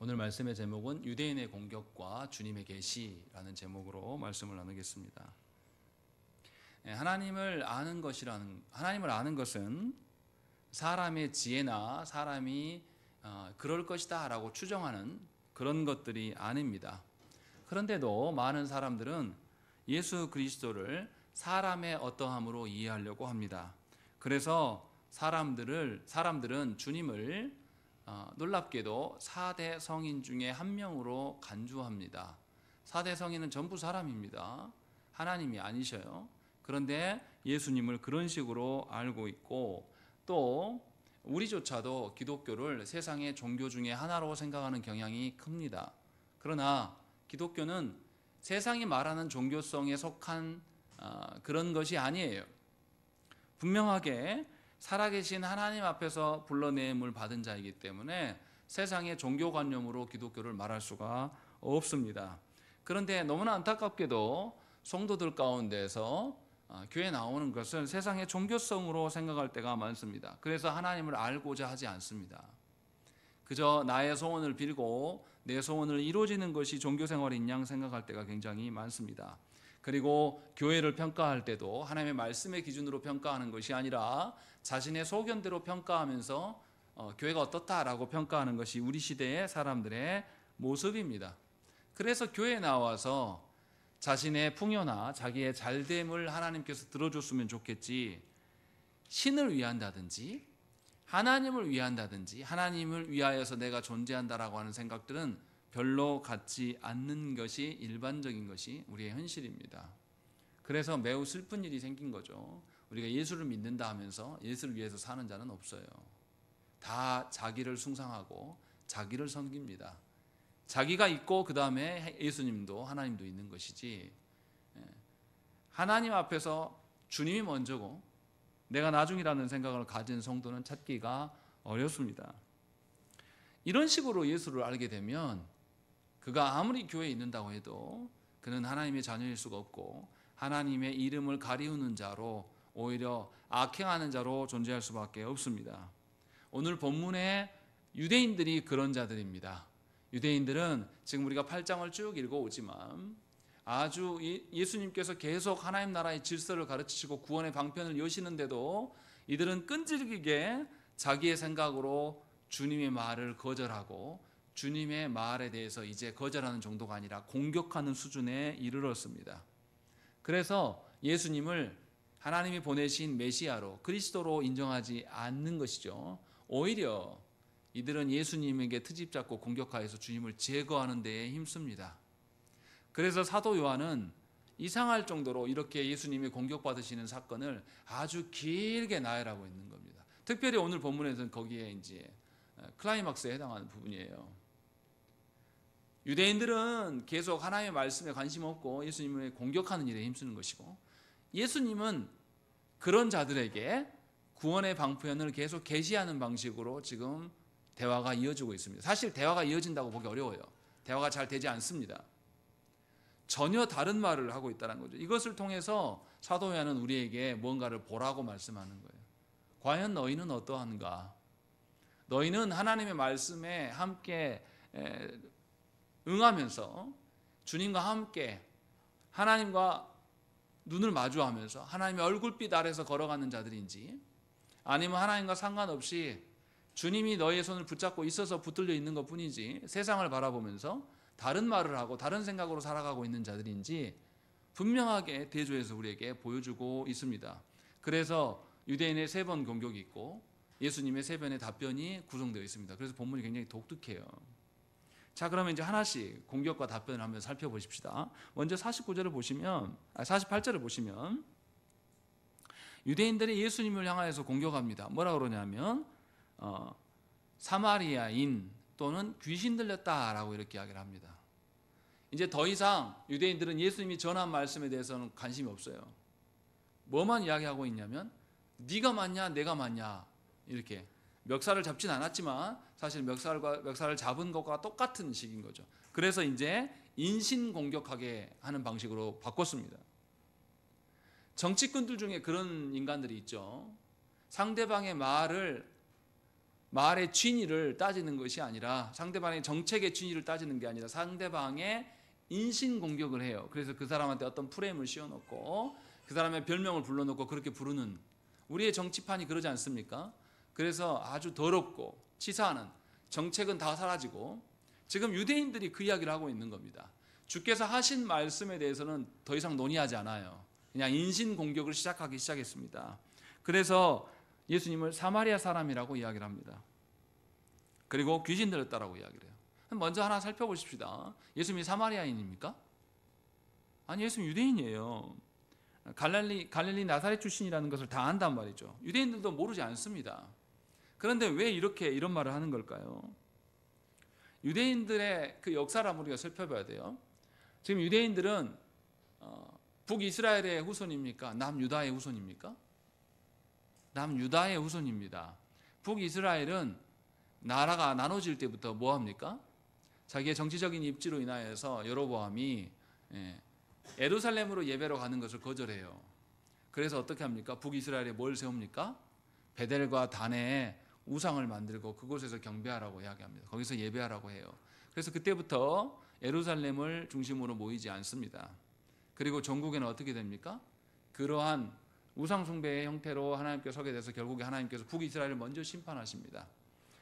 오늘 말씀의 제목은 유대인의 공격과 주님의 계시라는 제목으로 말씀을 나누겠습니다. 하나님을 아는 것은 사람의 지혜나 사람이 그럴 것이다 라고 추정하는 그런 것들이 아닙니다. 그런데도 많은 사람들은 예수 그리스도를 사람의 어떠함으로 이해하려고 합니다. 그래서 사람들은 주님을 놀랍게도 4대 성인 중에 한 명으로 간주합니다. 4대 성인은 전부 사람입니다. 하나님이 아니셔요. 그런데 예수님을 그런 식으로 알고 있고, 또 우리조차도 기독교를 세상의 종교 중에 하나로 생각하는 경향이 큽니다. 그러나 기독교는 세상이 말하는 종교성에 속한 그런 것이 아니에요. 분명하게 살아계신 하나님 앞에서 불러내음을 받은 자이기 때문에 세상의 종교관념으로 기독교를 말할 수가 없습니다. 그런데 너무나 안타깝게도 성도들 가운데서 교회에 나오는 것을 세상의 종교성으로 생각할 때가 많습니다. 그래서 하나님을 알고자 하지 않습니다. 그저 나의 소원을 빌고 내 소원을 이루어지는 것이 종교생활인 양 생각할 때가 굉장히 많습니다. 그리고 교회를 평가할 때도 하나님의 말씀의 기준으로 평가하는 것이 아니라 자신의 소견대로 평가하면서 교회가 어떻다라고 평가하는 것이 우리 시대의 사람들의 모습입니다. 그래서 교회에 나와서 자신의 풍요나 자기의 잘됨을 하나님께서 들어줬으면 좋겠지, 신을 위한다든지 하나님을 위한다든지 하나님을 위하여서 내가 존재한다라고 하는 생각들은 별로 같지 않는 것이 일반적인 것이 우리의 현실입니다. 그래서 매우 슬픈 일이 생긴 거죠. 우리가 예수를 믿는다 하면서 예수를 위해서 사는 자는 없어요. 다 자기를 숭상하고 자기를 섬깁니다. 자기가 있고 그 다음에 예수님도 하나님도 있는 것이지, 하나님 앞에서 주님이 먼저고 내가 나중이라는 생각을 가진 성도는 찾기가 어렵습니다. 이런 식으로 예수를 알게 되면 그가 아무리 교회에 있는다고 해도 그는 하나님의 자녀일 수가 없고 하나님의 이름을 가리우는 자로, 오히려 악행하는 자로 존재할 수밖에 없습니다. 오늘 본문의 유대인들이 그런 자들입니다. 유대인들은 지금 우리가 8장을 쭉 읽어오지만 아주 예수님께서 계속 하나님 나라의 질서를 가르치시고 구원의 방편을 여시는데도 이들은 끈질기게 자기의 생각으로 주님의 말을 거절하고 주님의 말에 대해서 이제 거절하는 정도가 아니라 공격하는 수준에 이르렀습니다. 그래서 예수님을 하나님이 보내신 메시아로, 그리스도로 인정하지 않는 것이죠. 오히려 이들은 예수님에게 트집 잡고 공격하여서 주님을 제거하는 데에 힘씁니다. 그래서 사도 요한은 이상할 정도로 이렇게 예수님이 공격받으시는 사건을 아주 길게 나열하고 있는 겁니다. 특별히 오늘 본문에서는 거기에 이제 클라이막스에 해당하는 부분이에요. 유대인들은 계속 하나님의 말씀에 관심 없고 예수님을 공격하는 일에 힘쓰는 것이고, 예수님은 그런 자들에게 구원의 방편을 계속 계시하는 방식으로 지금 대화가 이어지고 있습니다. 사실 대화가 이어진다고 보기 어려워요. 대화가 잘 되지 않습니다. 전혀 다른 말을 하고 있다는 거죠. 이것을 통해서 사도 요한은 우리에게 뭔가를 보라고 말씀하는 거예요. 과연 너희는 어떠한가? 너희는 하나님의 말씀에 함께 응하면서 주님과 함께 하나님과 눈을 마주하면서 하나님의 얼굴빛 아래서 걸어가는 자들인지, 아니면 하나님과 상관없이 주님이 너희의 손을 붙잡고 있어서 붙들려 있는 것뿐이지 세상을 바라보면서 다른 말을 하고 다른 생각으로 살아가고 있는 자들인지 분명하게 대조해서 우리에게 보여주고 있습니다. 그래서 유대인의 3번 공격이 있고 예수님의 3번의 답변이 구성되어 있습니다. 그래서 본문이 굉장히 독특해요. 자, 그러면 이제 하나씩 공격과 답변을 한번 살펴보십시다. 먼저 48절을 보시면 유대인들이 예수님을 향하여서 공격합니다. 뭐라 그러냐면 사마리아인 또는 귀신 들렸다라고 이렇게 이야기를 합니다. 이제 더 이상 유대인들은 예수님이 전한 말씀에 대해서는 관심이 없어요. 뭐만 이야기하고 있냐면 네가 맞냐 내가 맞냐, 이렇게 멱살을 잡진 않았지만 사실 멱살을 잡은 것과 똑같은 식인 거죠. 그래서 이제 인신공격하게 하는 방식으로 바꿨습니다. 정치꾼들 중에 그런 인간들이 있죠. 상대방의 말을 말의 진위를 따지는 것이 아니라, 상대방의 정책의 진위를 따지는 게 아니라 상대방의 인신 공격을 해요. 그래서 그 사람한테 어떤 프레임을 씌워놓고 그 사람의 별명을 불러놓고 그렇게 부르는, 우리의 정치판이 그러지 않습니까? 그래서 아주 더럽고 치사하는, 정책은 다 사라지고, 지금 유대인들이 그 이야기를 하고 있는 겁니다. 주께서 하신 말씀에 대해서는 더 이상 논의하지 않아요. 그냥 인신 공격을 시작했습니다. 그래서 예수님을 사마리아 사람이라고 이야기를 합니다. 그리고 귀신 들렸다라고 이야기를 해요. 먼저 하나 살펴보십시다. 예수님이 사마리아인입니까? 아니, 예수님 유대인이에요. 갈릴리 나사렛 출신이라는 것을 다 안단 말이죠. 유대인들도 모르지 않습니다. 그런데 왜 이런 말을 하는 걸까요? 유대인들의 그 역사를 우리가 살펴봐야 돼요. 지금 유대인들은 북이스라엘의 후손입니까? 남유다의 후손입니까? 남유다의 후손입니다. 북이스라엘은 나라가 나눠질 때부터 뭐합니까? 자기의 정치적인 입지로 인하여서 여로보암이 예루살렘으로 예배로 가는 것을 거절해요. 그래서 어떻게 합니까? 북이스라엘에 뭘 세웁니까? 베델과 단에 우상을 만들고 그곳에서 경배하라고 이야기합니다. 거기서 예배하라고 해요. 그래서 그때부터 예루살렘을 중심으로 모이지 않습니다. 그리고 전국에는 어떻게 됩니까? 그러한 우상 숭배의 형태로 하나님께서 서게 돼서 결국에 하나님께서 북이스라엘을 먼저 심판하십니다.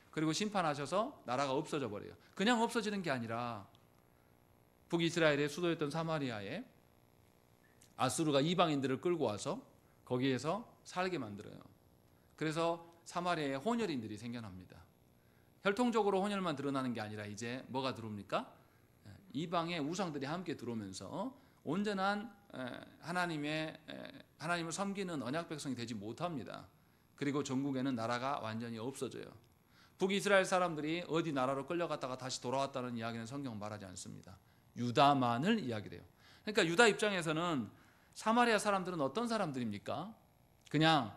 그리고 심판하셔서 나라가 없어져 버려요. 그냥 없어지는 게 아니라 북이스라엘의 수도였던 사마리아에 아수르가 이방인들을 끌고 와서 거기에서 살게 만들어요. 그래서 사마리아에 혼혈인들이 생겨납니다. 혈통적으로 혼혈만 드러나는 게 아니라 이제 뭐가 들어옵니까? 이방의 우상들이 함께 들어오면서 온전한 하나님을 섬기는 언약 백성이 되지 못합니다. 그리고 전국에는 나라가 완전히 없어져요. 북이스라엘 사람들이 어디 나라로 끌려갔다가 다시 돌아왔다는 이야기는 성경 말하지 않습니다. 유다만을 이야기를 해요. 그러니까 유다 입장에서는 사마리아 사람들은 어떤 사람들입니까? 그냥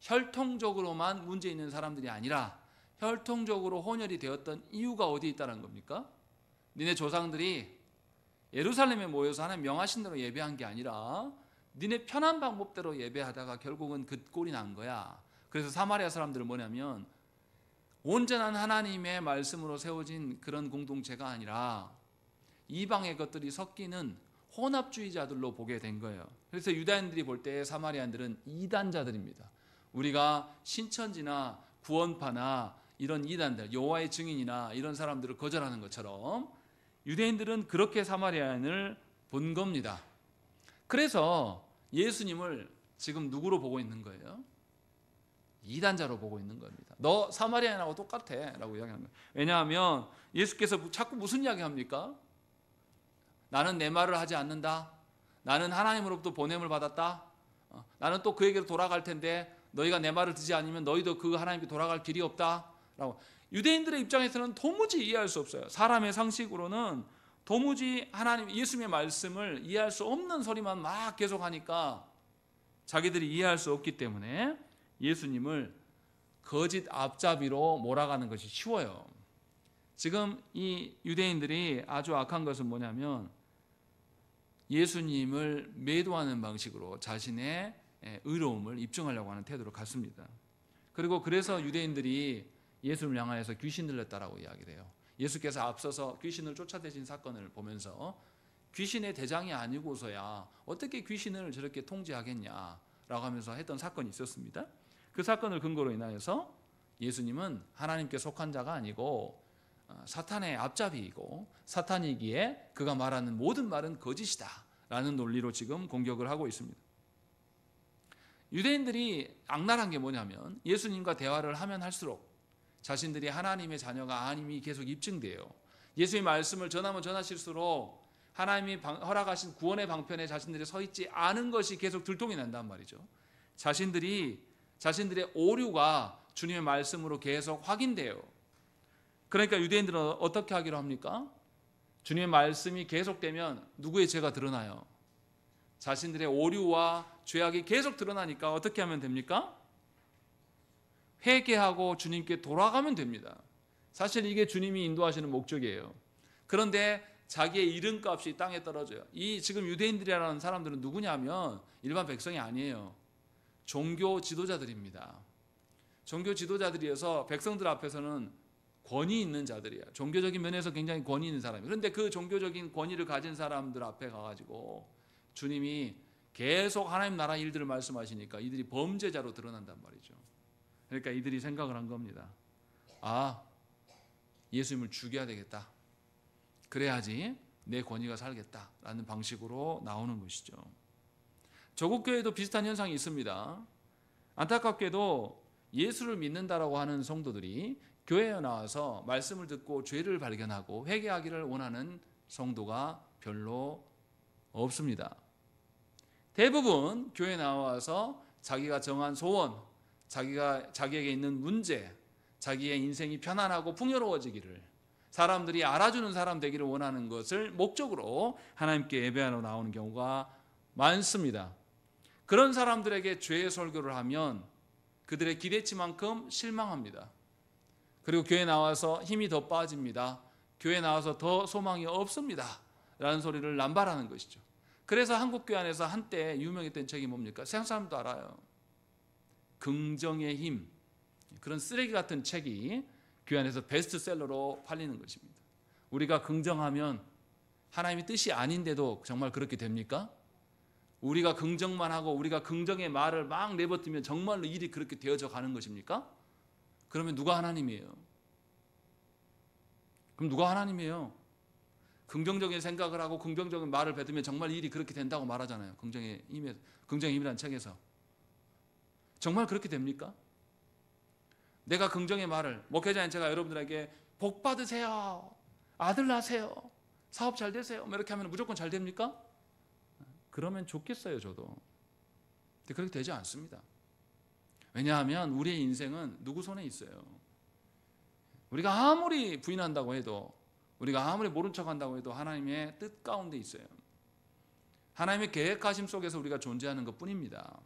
혈통적으로만 문제 있는 사람들이 아니라 혈통적으로 혼혈이 되었던 이유가 어디 있다는 겁니까? 니네 조상들이 예루살렘에 모여서 하나님 명하신 대로 예배한 게 아니라 니네 편한 방법대로 예배하다가 결국은 그 꼴이 난 거야. 그래서 사마리아 사람들은 뭐냐면 온전한 하나님의 말씀으로 세워진 그런 공동체가 아니라 이방의 것들이 섞이는 혼합주의자들로 보게 된 거예요. 그래서 유다인들이 볼 때 사마리아인들은 이단자들입니다. 우리가 신천지나 구원파나 이런 이단들, 여호와의 증인이나 이런 사람들을 거절하는 것처럼 유대인들은 그렇게 사마리아인을 본 겁니다. 그래서 예수님을 지금 누구로 보고 있는 거예요? 이단자로 보고 있는 겁니다. 너 사마리아인하고 똑같아 라고 이야기하는 거예요. 왜냐하면 예수께서 자꾸 무슨 이야기 합니까? 나는 내 말을 하지 않는다. 나는 하나님으로부터 보냄을 받았다. 나는 또 그에게로 돌아갈 텐데 너희가 내 말을 듣지 않으면 너희도 그 하나님께 돌아갈 길이 없다 라고. 유대인들의 입장에서는 도무지 이해할 수 없어요. 사람의 상식으로는 도무지 하나님 예수님의 말씀을 이해할 수 없는 소리만 막 계속하니까 자기들이 이해할 수 없기 때문에 예수님을 거짓 앞잡이로 몰아가는 것이 쉬워요. 지금 이 유대인들이 아주 악한 것은 뭐냐면 예수님을 매도하는 방식으로 자신의 의로움을 입증하려고 하는 태도로 갔습니다. 그리고 그래서 유대인들이 예수님을 향하여서 귀신 들렸다라고 이야기를 해요. 예수께서 앞서서 귀신을 쫓아내신 사건을 보면서 귀신의 대장이 아니고서야 어떻게 귀신을 저렇게 통제하겠냐라고 하면서 했던 사건이 있었습니다. 그 사건을 근거로 인하여서 예수님은 하나님께 속한 자가 아니고 사탄의 앞잡이이고 사탄이기에 그가 말하는 모든 말은 거짓이다 라는 논리로 지금 공격을 하고 있습니다. 유대인들이 악랄한 게 뭐냐면 예수님과 대화를 하면 할수록 자신들이 하나님의 자녀가 아님이 계속 입증돼요. 예수의 말씀을 전하면 전하실수록 하나님이 허락하신 구원의 방편에 자신들이 서 있지 않은 것이 계속 들통이 난단 말이죠. 자신들의 오류가 주님의 말씀으로 계속 확인돼요. 그러니까 유대인들은 어떻게 하기로 합니까? 주님의 말씀이 계속되면 누구의 죄가 드러나요? 자신들의 오류와 죄악이 계속 드러나니까 어떻게 하면 됩니까? 회개하고 주님께 돌아가면 됩니다. 사실 이게 주님이 인도하시는 목적이에요. 그런데 자기의 이름값이 땅에 떨어져요. 이 지금 유대인들이라는 사람들은 누구냐면 일반 백성이 아니에요. 종교 지도자들입니다. 종교 지도자들이어서 백성들 앞에서는 권위 있는 자들이야. 종교적인 면에서 굉장히 권위 있는 사람이야. 그런데 그 종교적인 권위를 가진 사람들 앞에 가가지고 주님이 계속 하나님 나라 일들을 말씀하시니까 이들이 범죄자로 드러난단 말이죠. 그러니까 이들이 생각을 한 겁니다. 아, 예수님을 죽여야 되겠다. 그래야지 내 권위가 살겠다라는 방식으로 나오는 것이죠. 조국 교회도 비슷한 현상이 있습니다. 안타깝게도 예수를 믿는다라고 하는 성도들이 교회에 나와서 말씀을 듣고 죄를 발견하고 회개하기를 원하는 성도가 별로 없습니다. 대부분 교회에 나와서 자기가 정한 소원, 자기에게 있는 문제, 자기의 인생이 편안하고 풍요로워지기를, 사람들이 알아주는 사람 되기를 원하는 것을 목적으로 하나님께 예배하러 나오는 경우가 많습니다. 그런 사람들에게 죄의 설교를 하면 그들의 기대치만큼 실망합니다. 그리고 교회에 나와서 힘이 더 빠집니다. 교회에 나와서 더 소망이 없습니다 라는 소리를 남발하는 것이죠. 그래서 한국교회 안에서 한때 유명했던 책이 뭡니까? 세상 사람도 알아요. 긍정의 힘. 그런 쓰레기 같은 책이 교회 안에서 베스트셀러로 팔리는 것입니다. 우리가 긍정하면 하나님의 뜻이 아닌데도 정말 그렇게 됩니까? 우리가 긍정만 하고 우리가 긍정의 말을 막 내뱉으면 정말로 일이 그렇게 되어져 가는 것입니까? 그러면 누가 하나님이에요? 그럼 누가 하나님이에요? 긍정적인 생각을 하고 긍정적인 말을 뱉으면 정말 일이 그렇게 된다고 말하잖아요. 긍정의 힘이라는 책에서. 정말 그렇게 됩니까? 내가 긍정의 말을, 목회자인 제가 여러분들에게 복 받으세요, 아들 낳으세요, 사업 잘 되세요 이렇게 하면 무조건 잘 됩니까? 그러면 좋겠어요. 저도. 근데 그렇게 되지 않습니다. 왜냐하면 우리의 인생은 누구 손에 있어요. 우리가 아무리 부인한다고 해도, 우리가 아무리 모른 척한다고 해도 하나님의 뜻 가운데 있어요. 하나님의 계획하심 속에서 우리가 존재하는 것뿐입니다.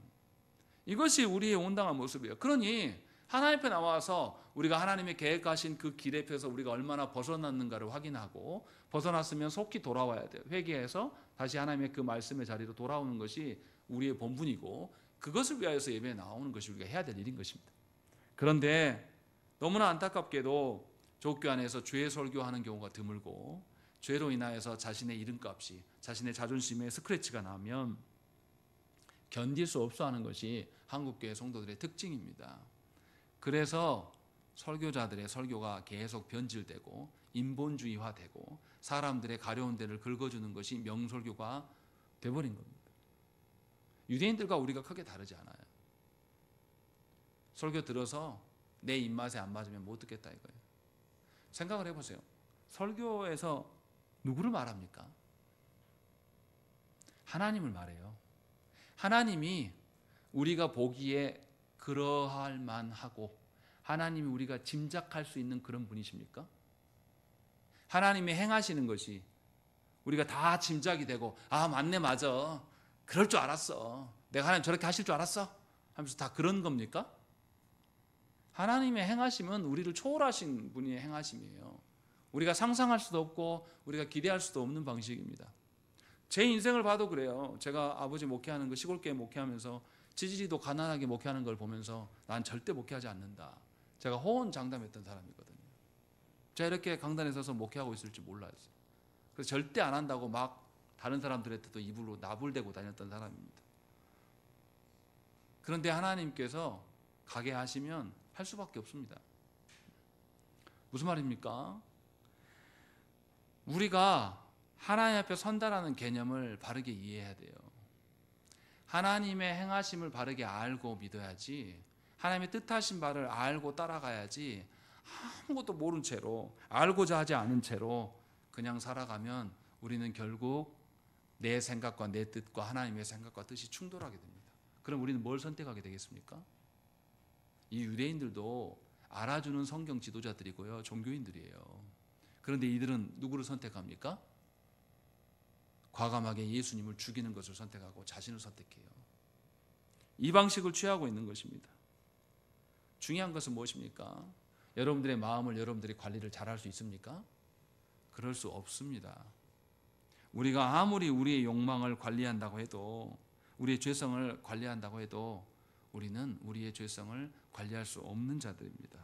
이것이 우리의 온당한 모습이에요. 그러니 하나님 앞에 나와서 우리가 하나님의 계획하신 그 길에 펴서 우리가 얼마나 벗어났는가를 확인하고, 벗어났으면 속히 돌아와야 돼요. 회개해서 다시 하나님의 그 말씀의 자리로 돌아오는 것이 우리의 본분이고, 그것을 위하여서 예배에 나오는 것이 우리가 해야 될 일인 것입니다. 그런데 너무나 안타깝게도 조국교 안에서 죄 설교하는 경우가 드물고, 죄로 인하여서 자신의 이름값이, 자신의 자존심에 스크래치가 나면 견딜 수 없어 하는 것이 한국교회 성도들의 특징입니다. 그래서 설교자들의 설교가 계속 변질되고 인본주의화되고 사람들의 가려운 데를 긁어주는 것이 명설교가 돼버린 겁니다. 유대인들과 우리가 크게 다르지 않아요. 설교 들어서 내 입맛에 안 맞으면 못 듣겠다 이거예요. 생각을 해보세요. 설교에서 누구를 말합니까? 하나님을 말해요. 하나님이 우리가 보기에 그러할 만하고 하나님이 우리가 짐작할 수 있는 그런 분이십니까? 하나님이 행하시는 것이 우리가 다 짐작이 되고, 아 맞네 맞아, 그럴 줄 알았어, 내가 하나님 저렇게 하실 줄 알았어 하면서 다 그런 겁니까? 하나님의 행하심은 우리를 초월하신 분의 행하심이에요. 우리가 상상할 수도 없고 우리가 기대할 수도 없는 방식입니다. 제 인생을 봐도 그래요. 제가 아버지 목회하는 거, 시골교회 목회하면서 지지리도 가난하게 목회하는 걸 보면서 난 절대 목회하지 않는다. 제가 호언장담했던 사람이거든요. 제가 이렇게 강단에 서서 목회하고 있을 줄 몰랐어요. 그래서 절대 안 한다고 막 다른 사람들한테도 입으로 나불대고 다녔던 사람입니다. 그런데 하나님께서 가게 하시면 할 수밖에 없습니다. 무슨 말입니까? 우리가 하나님 앞에 선다라는 개념을 바르게 이해해야 돼요. 하나님의 행하심을 바르게 알고 믿어야지, 하나님의 뜻하신 바를 알고 따라가야지, 아무것도 모른 채로, 알고자 하지 않은 채로 그냥 살아가면 우리는 결국 내 생각과 내 뜻과 하나님의 생각과 뜻이 충돌하게 됩니다. 그럼 우리는 뭘 선택하게 되겠습니까? 이 유대인들도 알아주는 성경 지도자들이고요, 종교인들이에요. 그런데 이들은 누구를 선택합니까? 과감하게 예수님을 죽이는 것을 선택하고 자신을 선택해요. 이 방식을 취하고 있는 것입니다. 중요한 것은 무엇입니까? 여러분들의 마음을 여러분들이 관리를 잘할 수 있습니까? 그럴 수 없습니다. 우리가 아무리 우리의 욕망을 관리한다고 해도, 우리의 죄성을 관리한다고 해도 우리는 우리의 죄성을 관리할 수 없는 자들입니다.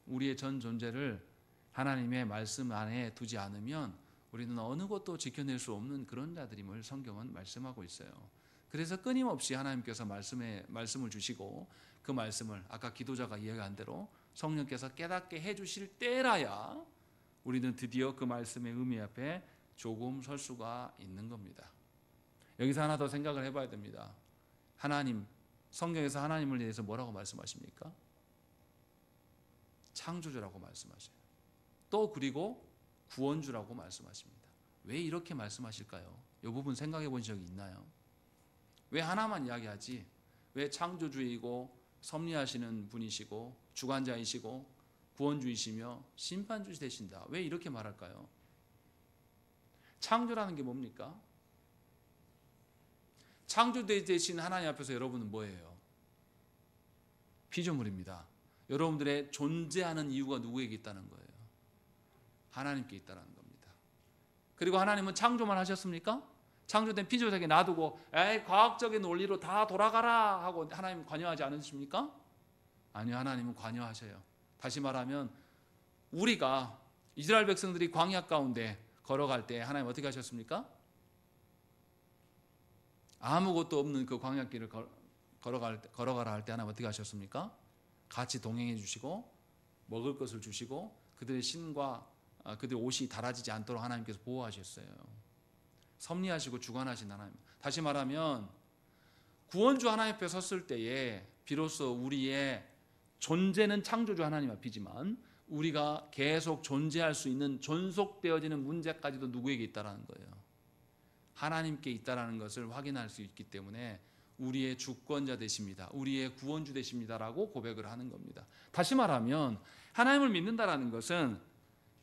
우리의 전 존재를 하나님의 말씀 안에 두지 않으면 우리는 어느 것도 지켜낼 수 없는 그런 자들임을 성경은 말씀하고 있어요. 그래서 끊임없이 하나님께서 말씀을 주시고 그 말씀을 아까 기도자가 이야기한 대로 성령께서 깨닫게 해주실 때라야 우리는 드디어 그 말씀의 의미 앞에 조금 설 수가 있는 겁니다. 여기서 하나 더 생각을 해봐야 됩니다. 하나님, 성경에서 하나님을 대해서 뭐라고 말씀하십니까? 창조주라고 말씀하셔요. 또 그리고 구원주라고 말씀하십니다. 왜 이렇게 말씀하실까요? 이 부분 생각해 본 적이 있나요? 왜 하나만 이야기하지? 왜 창조주이고 섭리하시는 분이시고 주관자이시고 구원주이시며 심판주 되신다, 왜 이렇게 말할까요? 창조라는 게 뭡니까? 창조 되신 하나님 앞에서 여러분은 뭐예요? 피조물입니다. 여러분들의 존재하는 이유가 누구에게 있다는 거예요? 하나님께 있다는 겁니다. 그리고 하나님은 창조만 하셨습니까? 창조된 피조물에게 놔두고 에이 과학적인 논리로 다 돌아가라 하고 하나님 관여하지 않으십니까? 아니요, 하나님은 관여하셔요. 다시 말하면 우리가 이스라엘 백성들이 광야 가운데 걸어갈 때 하나님 어떻게 하셨습니까? 아무것도 없는 그 광야길을 걸어가라 할 때 하나님 어떻게 하셨습니까? 같이 동행해 주시고 먹을 것을 주시고 그들의 신과 그들의 옷이 닳아지지 않도록 하나님께서 보호하셨어요. 섭리하시고 주관하신 하나님. 다시 말하면 구원주 하나님 앞에 섰을 때에 비로소 우리의 존재는 창조주 하나님 앞이지만 우리가 계속 존재할 수 있는 존속되어지는 문제까지도 누구에게 있다라는 거예요? 하나님께 있다라는 것을 확인할 수 있기 때문에 우리의 주권자 되십니다. 우리의 구원주 되십니다라고 고백을 하는 겁니다. 다시 말하면 하나님을 믿는다라는 것은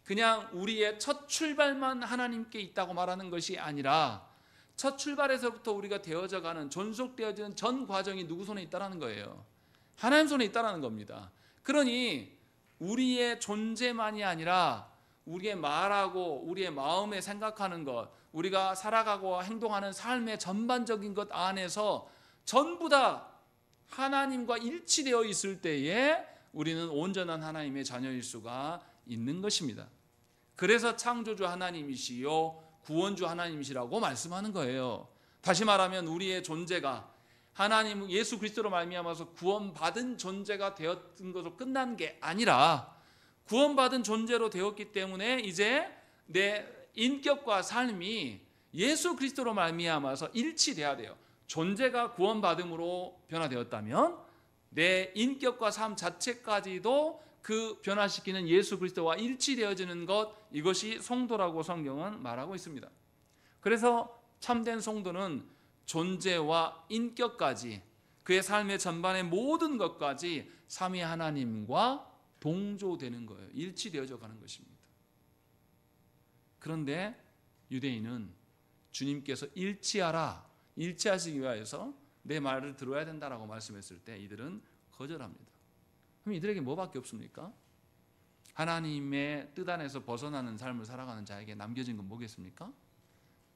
그냥 우리의 첫 출발만 하나님께 있다고 말하는 것이 아니라 첫 출발에서부터 우리가 되어져가는 존속되어지는 전 과정이 누구 손에 있다라는 거예요? 하나님 손에 있다라는 겁니다. 그러니 우리의 존재만이 아니라 우리의 말하고 우리의 마음에 생각하는 것, 우리가 살아가고 행동하는 삶의 전반적인 것 안에서 전부 다 하나님과 일치되어 있을 때에 우리는 온전한 하나님의 자녀일 수가 있는 것입니다. 그래서 창조주 하나님이시요 구원주 하나님이시라고 말씀하는 거예요. 다시 말하면 우리의 존재가 하나님 예수 그리스도로 말미암아서 구원받은 존재가 되었던 것으로 끝난 게 아니라 구원받은 존재로 되었기 때문에 이제 내 인격과 삶이 예수 그리스도로 말미암아서 일치돼야 돼요. 존재가 구원받음으로 변화되었다면 내 인격과 삶 자체까지도 그 변화시키는 예수 그리스도와 일치되어지는 것, 이것이 성도라고 성경은 말하고 있습니다. 그래서 참된 성도는 존재와 인격까지 그의 삶의 전반의 모든 것까지 삼위 하나님과 동조되는 거예요. 일치되어져 가는 것입니다. 그런데 유대인은 주님께서 일치하시기 위해서 내 말을 들어야 된다라고 말씀했을 때 이들은 거절합니다. 그럼 이들에게 뭐밖에 없습니까? 하나님의 뜻 안에서 벗어나는 삶을 살아가는 자에게 남겨진 건 뭐겠습니까?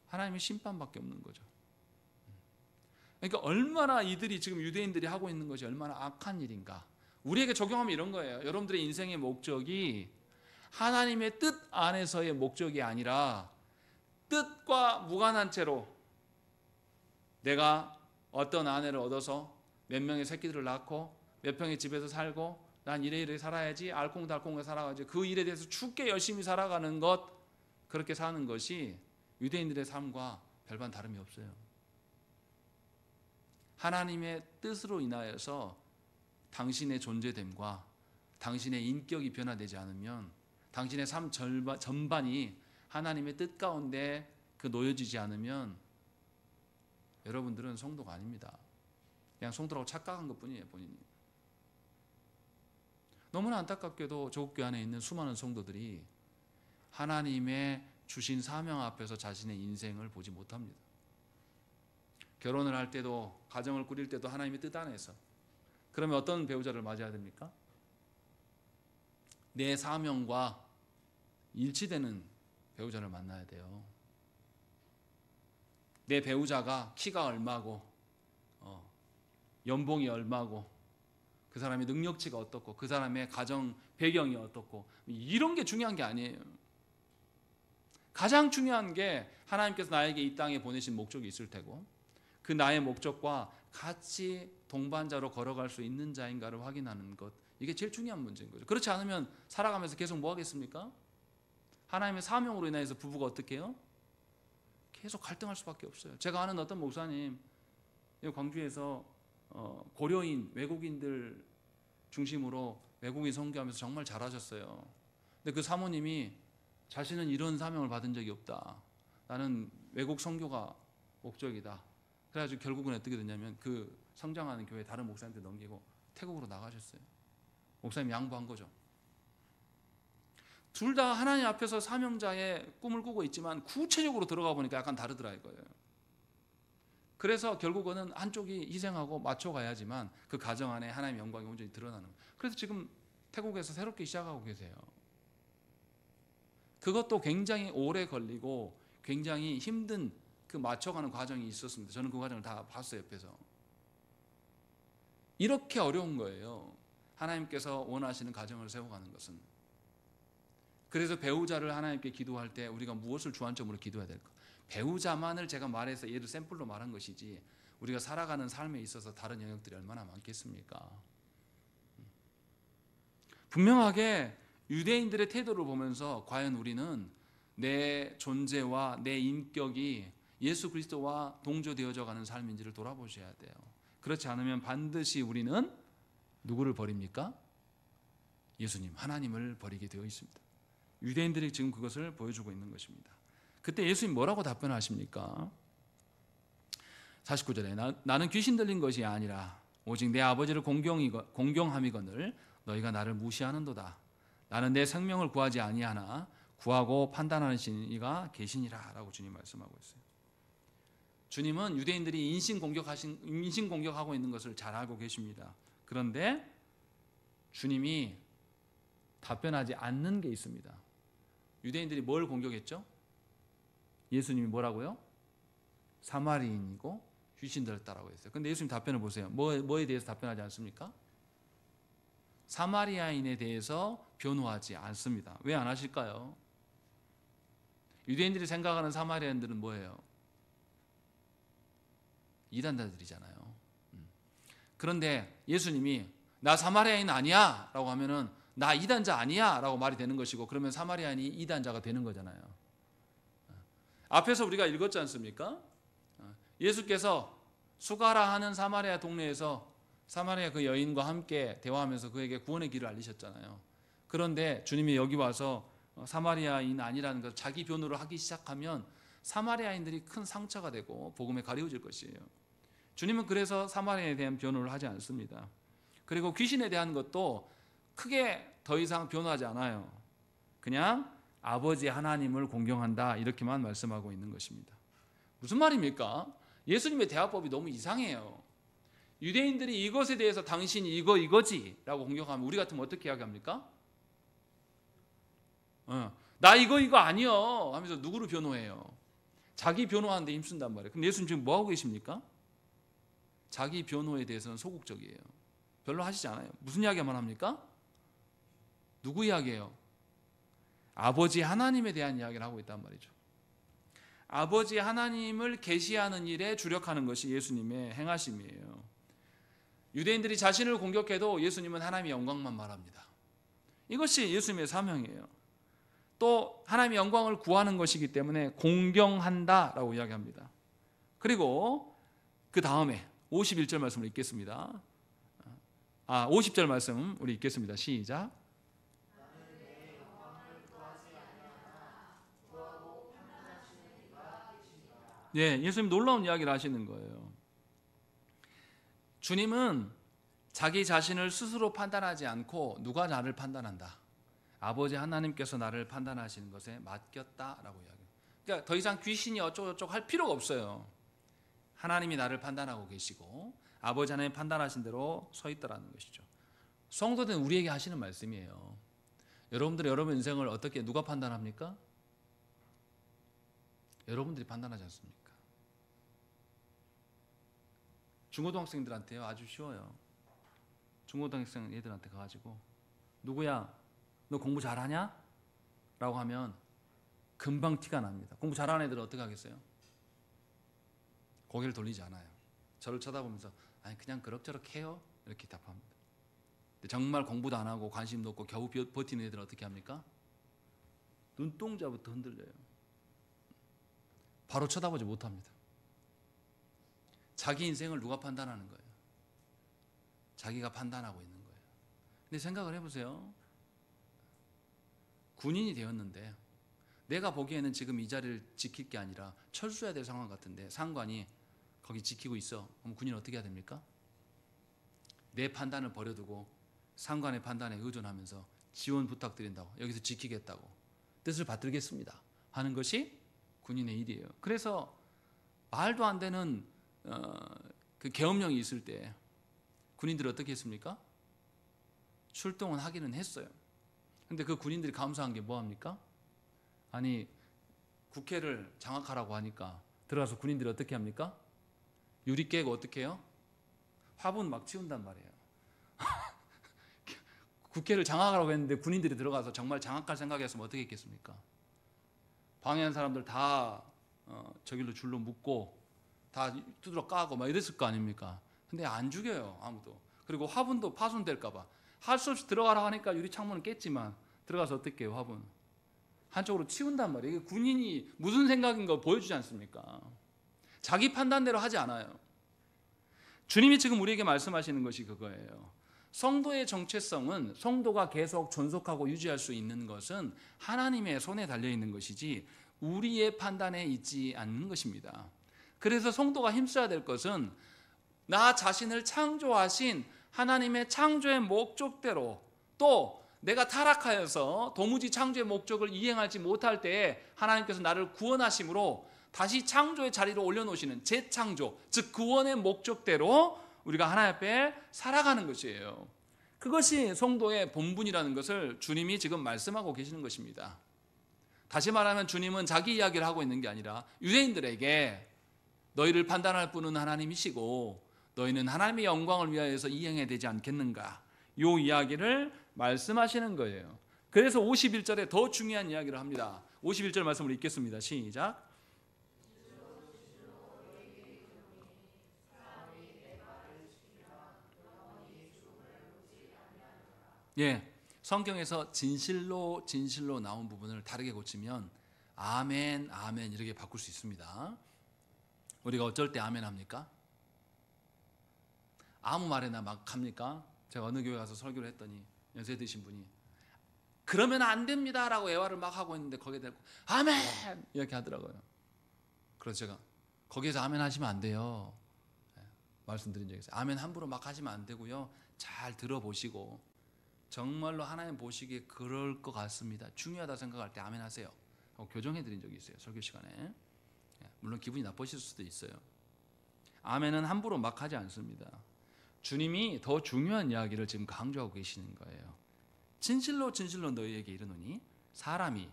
하나님의 심판밖에 없는 거죠. 그러니까 얼마나 이들이 지금 유대인들이 하고 있는 것이 얼마나 악한 일인가. 우리에게 적용하면 이런 거예요. 여러분들의 인생의 목적이 하나님의 뜻 안에서의 목적이 아니라 뜻과 무관한 채로 내가 어떤 아내를 얻어서 몇 명의 새끼들을 낳고 몇 평의 집에서 살고 난 이래 살아야지, 알콩달콩하게 살아가지고 그 일에 대해서 죽게 열심히 살아가는 것, 그렇게 사는 것이 유대인들의 삶과 별반 다름이 없어요. 하나님의 뜻으로 인하여서 당신의 존재됨과 당신의 인격이 변화되지 않으면, 당신의 삶 전반이 하나님의 뜻 가운데 놓여지지 않으면 여러분들은 성도가 아닙니다. 그냥 성도라고 착각한 것뿐이에요, 본인이. 너무나 안타깝게도 조국교회 안에 있는 수많은 성도들이 하나님의 주신 사명 앞에서 자신의 인생을 보지 못합니다. 결혼을 할 때도, 가정을 꾸릴 때도 하나님의 뜻 안에서. 그러면 어떤 배우자를 맞이해야 됩니까? 내 사명과 일치되는 배우자를 만나야 돼요. 내 배우자가 키가 얼마고 연봉이 얼마고, 그 사람의 능력치가 어떻고, 그 사람의 가정 배경이 어떻고, 이런 게 중요한 게 아니에요. 가장 중요한 게 하나님께서 나에게 이 땅에 보내신 목적이 있을 테고, 그 나의 목적과 같이 동반자로 걸어갈 수 있는 자인가를 확인하는 것, 이게 제일 중요한 문제인 거죠. 그렇지 않으면 살아가면서 계속 뭐 하겠습니까? 하나님의 사명으로 인해서 부부가 어떻게 해요? 계속 갈등할 수밖에 없어요. 제가 아는 어떤 목사님, 광주에서 고려인 외국인들 중심으로 외국인 선교하면서 정말 잘하셨어요. 근데 그 사모님이 자신은 이런 사명을 받은 적이 없다, 나는 외국 선교가 목적이다. 그래가지고 결국은 어떻게 됐냐면 그 성장하는 교회 다른 목사님한테 넘기고 태국으로 나가셨어요. 목사님 양보한 거죠. 둘 다 하나님 앞에서 사명자의 꿈을 꾸고 있지만 구체적으로 들어가 보니까 약간 다르더라 이거예요. 그래서 결국은 한쪽이 희생하고 맞춰가야지만 그 가정 안에 하나님의 영광이 온전히 드러나는 거예요. 그래서 지금 태국에서 새롭게 시작하고 계세요. 그것도 굉장히 오래 걸리고 굉장히 힘든 그 맞춰가는 과정이 있었습니다. 저는 그 과정을 다 봤어요, 옆에서. 이렇게 어려운 거예요, 하나님께서 원하시는 가정을 세워가는 것은. 그래서 배우자를 하나님께 기도할 때 우리가 무엇을 주안점으로 기도해야 될까? 배우자만을 제가 말해서 얘를 샘플로 말한 것이지, 우리가 살아가는 삶에 있어서 다른 영역들이 얼마나 많겠습니까? 분명하게 유대인들의 태도를 보면서 과연 우리는 내 존재와 내 인격이 예수 그리스도와 동조되어져 가는 삶인지를 돌아보셔야 돼요. 그렇지 않으면 반드시 우리는 누구를 버립니까? 예수님, 하나님을 버리게 되어 있습니다. 유대인들이 지금 그것을 보여주고 있는 것입니다. 그때 예수님 뭐라고 답변하십니까? 49절에 나는 귀신 들린 것이 아니라 오직 내 아버지를 공경함이거늘 너희가 나를 무시하는도다. 나는 내 생명을 구하지 아니하나 구하고 판단하시는 이가 계시니라 라고 주님 말씀하고 있어요. 주님은 유대인들이 인신 공격하고 있는 것을 잘 알고 계십니다. 그런데 주님이 답변하지 않는 게 있습니다. 유대인들이 뭘 공격했죠? 예수님이 뭐라고요? 사마리인이고 귀신 들었다라고 했어요. 근데 예수님 답변을 보세요. 뭐에 대해서 답변하지 않습니까? 사마리아인에 대해서 변호하지 않습니다. 왜 안 하실까요? 유대인들이 생각하는 사마리아인들은 뭐예요? 이단자들이잖아요. 그런데 예수님이 나 사마리아인 아니야 라고 하면은 나 이단자 아니야 라고 말이 되는 것이고, 그러면 사마리아인이 이단자가 되는 거잖아요. 앞에서 우리가 읽었지 않습니까? 예수께서 수가라 하는 사마리아 동네에서 사마리아 그 여인과 함께 대화하면서 그에게 구원의 길을 알리셨잖아요. 그런데 주님이 여기 와서 사마리아인 아니라는 것을 자기 변호를 하기 시작하면 사마리아인들이 큰 상처가 되고 복음에 가리워질 것이에요. 주님은 그래서 사마리아에 대한 변호를 하지 않습니다. 그리고 귀신에 대한 것도 크게 더 이상 변호하지 않아요. 그냥 아버지 하나님을 공경한다 이렇게만 말씀하고 있는 것입니다. 무슨 말입니까? 예수님의 대화법이 너무 이상해요. 유대인들이 이것에 대해서 당신이 이거지 라고 공격하면 우리 같으면 어떻게 이야기합니까? 나 이거 아니요 하면서 누구를 변호해요? 자기 변호하는데 힘쓴단 말이에요. 그럼 예수님 지금 뭐하고 계십니까? 자기 변호에 대해서는 소극적이에요. 별로 하시지 않아요. 무슨 이야기만 합니까? 누구 이야기예요? 아버지 하나님에 대한 이야기를 하고 있단 말이죠. 아버지 하나님을 계시하는 일에 주력하는 것이 예수님의 행하심이에요. 유대인들이 자신을 공격해도 예수님은 하나님의 영광만 말합니다. 이것이 예수님의 사명이에요. 또 하나님의 영광을 구하는 것이기 때문에 공경한다라고 이야기합니다. 그리고 그 다음에 51절 말씀을 읽겠습니다. 50절 말씀 우리 읽겠습니다. 시작. 네, 예수님 놀라운 이야기를 하시는 거예요. 주님은 자기 자신을 스스로 판단하지 않고 누가 나를 판단한다. 아버지 하나님께서 나를 판단하시는 것에 맡겼다라고 이야기해요. 그러니까 더 이상 귀신이 어쩌고저쩌고 할 필요가 없어요. 하나님이 나를 판단하고 계시고 아버지 하나님 판단하신 대로 서 있다라는 것이죠. 성도들은 우리에게 하시는 말씀이에요. 여러분들이 여러분 인생을 어떻게 누가 판단합니까? 여러분들이 판단하지 않습니까? 중고등학생들한테요 아주 쉬워요. 중고등학생 애들한테 가가지고 누구야 너 공부 잘하냐? 라고 하면 금방 티가 납니다. 공부 잘하는 애들은 어떻게 하겠어요? 고개를 돌리지 않아요. 저를 쳐다보면서 아니 그냥 그럭저럭 해요 이렇게 답합니다. 근데 정말 공부도 안 하고 관심도 없고 겨우 버티는 애들은 어떻게 합니까? 눈동자부터 흔들려요. 바로 쳐다보지 못합니다. 자기 인생을 누가 판단하는 거예요? 자기가 판단하고 있는 거예요. 근데 생각을 해보세요. 군인이 되었는데 내가 보기에는 지금 이 자리를 지킬 게 아니라 철수해야 될 상황 같은데 상관이 거기 지키고 있어. 그럼 군인은 어떻게 해야 됩니까? 내 판단을 버려두고 상관의 판단에 의존하면서 지원 부탁드린다고, 여기서 지키겠다고, 뜻을 받들겠습니다 하는 것이 군인의 일이에요. 그래서 말도 안 되는 그 계엄령이 있을 때 군인들이 어떻게 했습니까? 출동은 하기는 했어요. 근데 그 군인들이 감사한 게 뭐합니까? 아니 국회를 장악하라고 하니까 들어가서 군인들이 어떻게 합니까? 유리 깨고 어떻게 해요? 화분 막 치운단 말이에요. 국회를 장악하라고 했는데 군인들이 들어가서 정말 장악할 생각이었으면 어떻게 했겠습니까? 방해한 사람들 다 저길로 줄로 묶고 다 두드러 까고 막 이랬을 거 아닙니까? 근데 안 죽여요 아무도. 그리고 화분도 파손될까 봐 할 수 없이 들어가라 하니까 유리 창문은 깼지만 들어가서 어떻게 해요? 화분 한쪽으로 치운단 말이에요. 이게 군인이 무슨 생각인 거 보여주지 않습니까? 자기 판단대로 하지 않아요. 주님이 지금 우리에게 말씀하시는 것이 그거예요. 성도의 정체성은, 성도가 계속 존속하고 유지할 수 있는 것은 하나님의 손에 달려 있는 것이지 우리의 판단에 있지 않는 것입니다. 그래서 성도가 힘써야 될 것은 나 자신을 창조하신 하나님의 창조의 목적대로, 또 내가 타락하여서 도무지 창조의 목적을 이행하지 못할 때에 하나님께서 나를 구원하심으로 다시 창조의 자리로 올려놓으시는 재창조, 즉 구원의 목적대로 우리가 하나님 앞에 살아가는 것이에요. 그것이 성도의 본분이라는 것을 주님이 지금 말씀하고 계시는 것입니다. 다시 말하면 주님은 자기 이야기를 하고 있는 게 아니라 유대인들에게 너희를 판단할 분은 하나님이시고 너희는 하나님의 영광을 위하여서 이행해야 되지 않겠는가, 이 이야기를 말씀하시는 거예요. 그래서 51절에 더 중요한 이야기를 합니다. 51절 말씀을 읽겠습니다. 시작. 예, 성경에서 진실로 진실로 나온 부분을 다르게 고치면 아멘 아멘 이렇게 바꿀 수 있습니다. 우리가 어쩔 때 아멘 합니까? 아무 말에나 막 합니까? 제가 어느 교회 가서 설교를 했더니 연세 드신 분이 그러면 안 됩니다 라고 애화를 막 하고 있는데 거기에 대고 아멘 이렇게 하더라고요. 그래서 제가 거기에서 아멘 하시면 안 돼요 말씀드린 적이 있어요. 아멘 함부로 막 하시면 안 되고요, 잘 들어보시고 정말로 하나님 보시기에 그럴 것 같습니다, 중요하다 생각할 때 아멘 하세요 하고 교정해드린 적이 있어요, 설교 시간에. 물론 기분이 나쁘실 수도 있어요. 아멘은 함부로 막 하지 않습니다. 주님이 더 중요한 이야기를 지금 강조하고 계시는 거예요. 진실로 진실로 너희에게 이르노니 사람이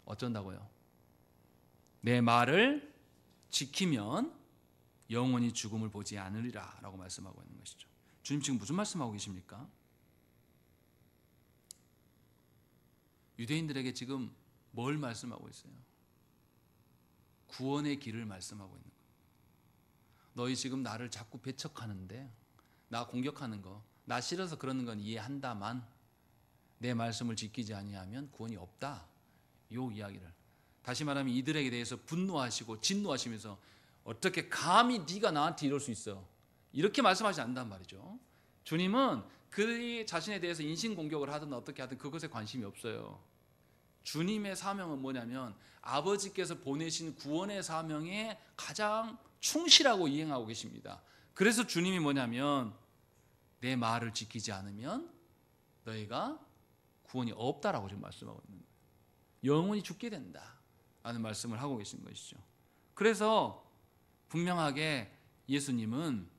어쩐다고요? 내 말을 지키면 영원히 죽음을 보지 않으리라 라고 말씀하고 있는 것이죠. 주님 지금 무슨 말씀하고 계십니까? 유대인들에게 지금 뭘 말씀하고 있어요? 구원의 길을 말씀하고 있는 거예요. 너희 지금 나를 자꾸 배척하는데, 나 공격하는 거, 나 싫어서 그러는 건 이해한다만 내 말씀을 지키지 아니하면 구원이 없다, 요 이야기를. 다시 말하면 이들에게 대해서 분노하시고 진노하시면서 어떻게 감히 네가 나한테 이럴 수 있어, 이렇게 말씀하지 않는단 말이죠. 주님은 그들이 자신에 대해서 인신공격을 하든 어떻게 하든 그것에 관심이 없어요. 주님의 사명은 뭐냐면 아버지께서 보내신 구원의 사명에 가장 충실하고 이행하고 계십니다. 그래서 주님이 뭐냐면 내 말을 지키지 않으면 너희가 구원이 없다라고 지금 말씀하고 있는 거예요. 영원히 죽게 된다 라는 말씀을 하고 계신 것이죠. 그래서 분명하게 예수님은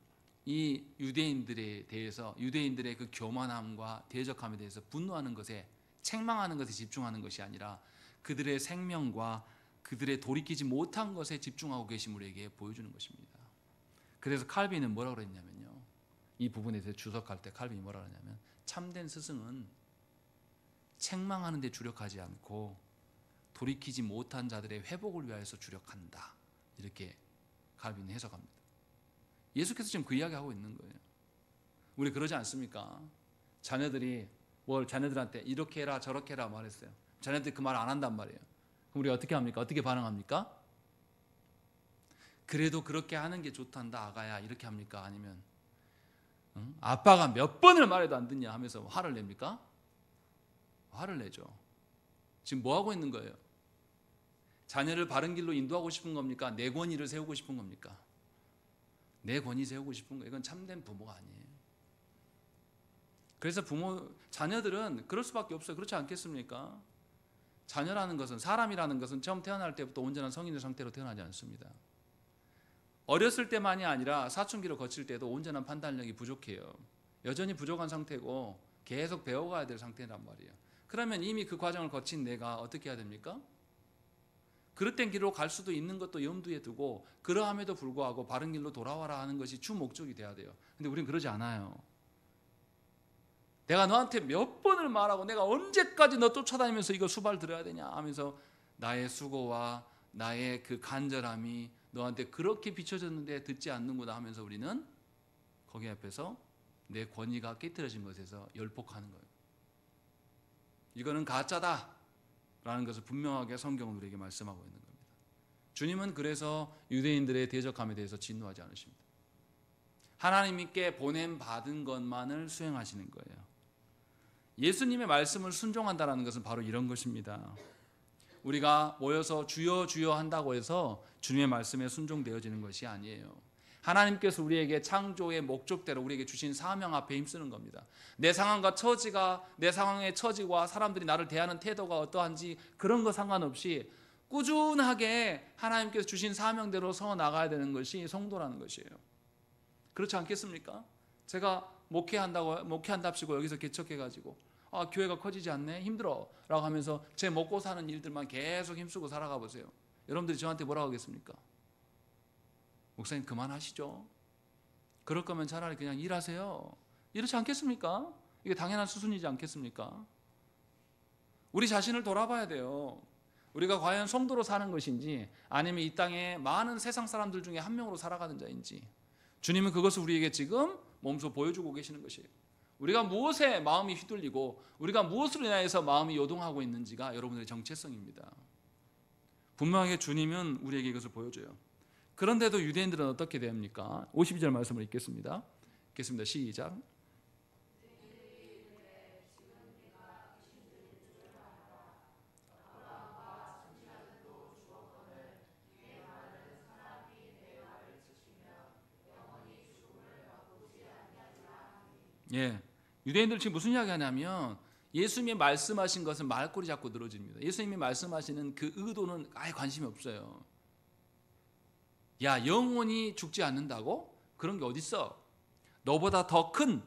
이 유대인들에 대해서, 유대인들의 그 교만함과 대적함에 대해서 분노하는 것에, 책망하는 것에 집중하는 것이 아니라 그들의 생명과 그들의 돌이키지 못한 것에 집중하고 계심을 우리에게 보여주는 것입니다. 그래서 칼빈은 뭐라고 그랬냐면요, 이 부분에 대해서 주석할 때 칼빈이 뭐라고 하냐면, 참된 스승은 책망하는 데 주력하지 않고 돌이키지 못한 자들의 회복을 위하여서 주력한다, 이렇게 칼빈이 해석합니다. 예수께서 지금 그 이야기하고 있는 거예요. 우리 그러지 않습니까? 자녀들이 자녀들한테 이렇게 해라 저렇게 해라 말했어요. 자녀들이 그 말 안 한단 말이에요. 그럼 우리 어떻게 합니까? 어떻게 반응합니까? 그래도 그렇게 하는 게 좋단다 아가야, 이렇게 합니까? 아니면 아빠가 몇 번을 말해도 안 듣냐 하면서 화를 냅니까? 화를 내죠. 지금 뭐 하고 있는 거예요? 자녀를 바른 길로 인도하고 싶은 겁니까? 내 권위를 세우고 싶은 겁니까? 내 권위 세우고 싶은 거예요. 이건 참된 부모가 아니에요. 그래서 자녀들은 그럴 수밖에 없어요. 그렇지 않겠습니까? 자녀라는 것은, 사람이라는 것은 처음 태어날 때부터 온전한 성인의 상태로 태어나지 않습니다. 어렸을 때만이 아니라 사춘기를 거칠 때도 온전한 판단력이 부족해요. 여전히 부족한 상태고 계속 배워가야 될 상태란 말이에요. 그러면 이미 그 과정을 거친 내가 어떻게 해야 됩니까? 그릇된 길로 갈 수도 있는 것도 염두에 두고, 그러함에도 불구하고 바른 길로 돌아와라 하는 것이 주 목적이 돼야 돼요. 근데 우리는 그러지 않아요. 내가 너한테 몇 번을 말하고 내가 언제까지 너 쫓아다니면서 이거 수발 들어야 되냐 하면서 나의 수고와 나의 그 간절함이 너한테 그렇게 비춰졌는데 듣지 않는구나 하면서 우리는 거기 앞에서 내 권위가 깨트려진 것에서 열폭하는 거예요. 이거는 가짜다 라는 것을 분명하게 성경은 우리에게 말씀하고 있는 겁니다. 주님은 그래서 유대인들의 대적함에 대해서 진노하지 않으십니다. 하나님께 보냄받은 것만을 수행하시는 거예요. 예수님의 말씀을 순종한다는 것은 바로 이런 것입니다. 우리가 모여서 주여 주여 한다고 해서 주님의 말씀에 순종되어지는 것이 아니에요. 하나님께서 우리에게 창조의 목적대로 우리에게 주신 사명 앞에 힘쓰는 겁니다. 내 상황과 내 상황의 처지와 사람들이 나를 대하는 태도가 어떠한지 그런 거 상관없이 꾸준하게 하나님께서 주신 사명대로 서 나가야 되는 것이 성도라는 것이에요. 그렇지 않겠습니까? 제가 목회한답시고 여기서 개척해가지고 교회가 커지지 않네, 힘들어 라고 하면서 제 먹고 사는 일들만 계속 힘쓰고 살아가 보세요. 여러분들이 저한테 뭐라고 하겠습니까? 목사님 그만하시죠. 그럴 거면 차라리 그냥 일하세요. 이렇지 않겠습니까? 이게 당연한 수순이지 않겠습니까? 우리 자신을 돌아봐야 돼요. 우리가 과연 성도로 사는 것인지 아니면 이 땅에 많은 세상 사람들 중에 한 명으로 살아가는 자인지, 주님은 그것을 우리에게 지금 몸소 보여주고 계시는 것이에요. 우리가 무엇에 마음이 휘둘리고 우리가 무엇으로 인하여서 마음이 요동하고 있는지가 여러분들의 정체성입니다. 분명하게 주님은 우리에게 이것을 보여줘요. 그런데도 유대인들은 어떻게 됩니까? 52절 말씀을 읽겠습니다. 시작. 예, 유대인들 지금 무슨 이야기 하냐면 예수님이 말씀하신 것은 말꼬리 잡고 늘어집니다. 예수님이 말씀하시는 그 의도는 아예 관심이 없어요. 야, 영원히 죽지 않는다고? 그런 게 어딨어? 너보다 더 큰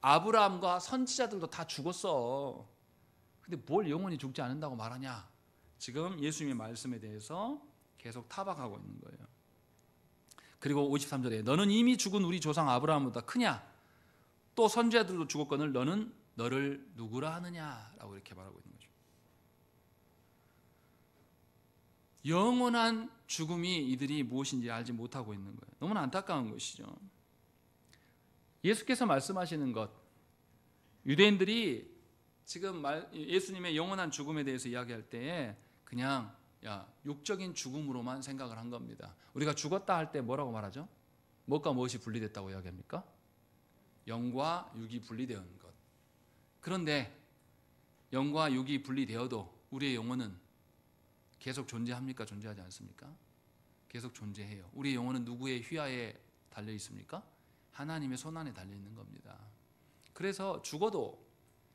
아브라함과 선지자들도 다 죽었어. 근데 뭘 영원히 죽지 않는다고 말하냐? 지금 예수님의 말씀에 대해서 계속 타박하고 있는 거예요. 그리고 53절에 너는 이미 죽은 우리 조상 아브라함보다 크냐? 또 선지자들도 죽었거늘 너는 너를 누구라 하느냐라고 이렇게 말하고 있는 거죠. 영원한 죽음이 이들이 무엇인지 알지 못하고 있는 거예요. 너무나 안타까운 것이죠. 예수께서 말씀하시는 것, 유대인들이 지금 예수님의 영원한 죽음에 대해서 이야기할 때에 그냥 육적인 죽음으로만 생각을 한 겁니다. 우리가 죽었다 할 때 뭐라고 말하죠? 무엇과 무엇이 분리됐다고 이야기합니까? 영과 육이 분리되는 것. 그런데 영과 육이 분리되어도 우리의 영혼은 계속 존재합니까? 존재하지 않습니까? 계속 존재해요. 우리의 영혼은 누구의 휘하에 달려 있습니까? 하나님의 손안에 달려 있는 겁니다. 그래서 죽어도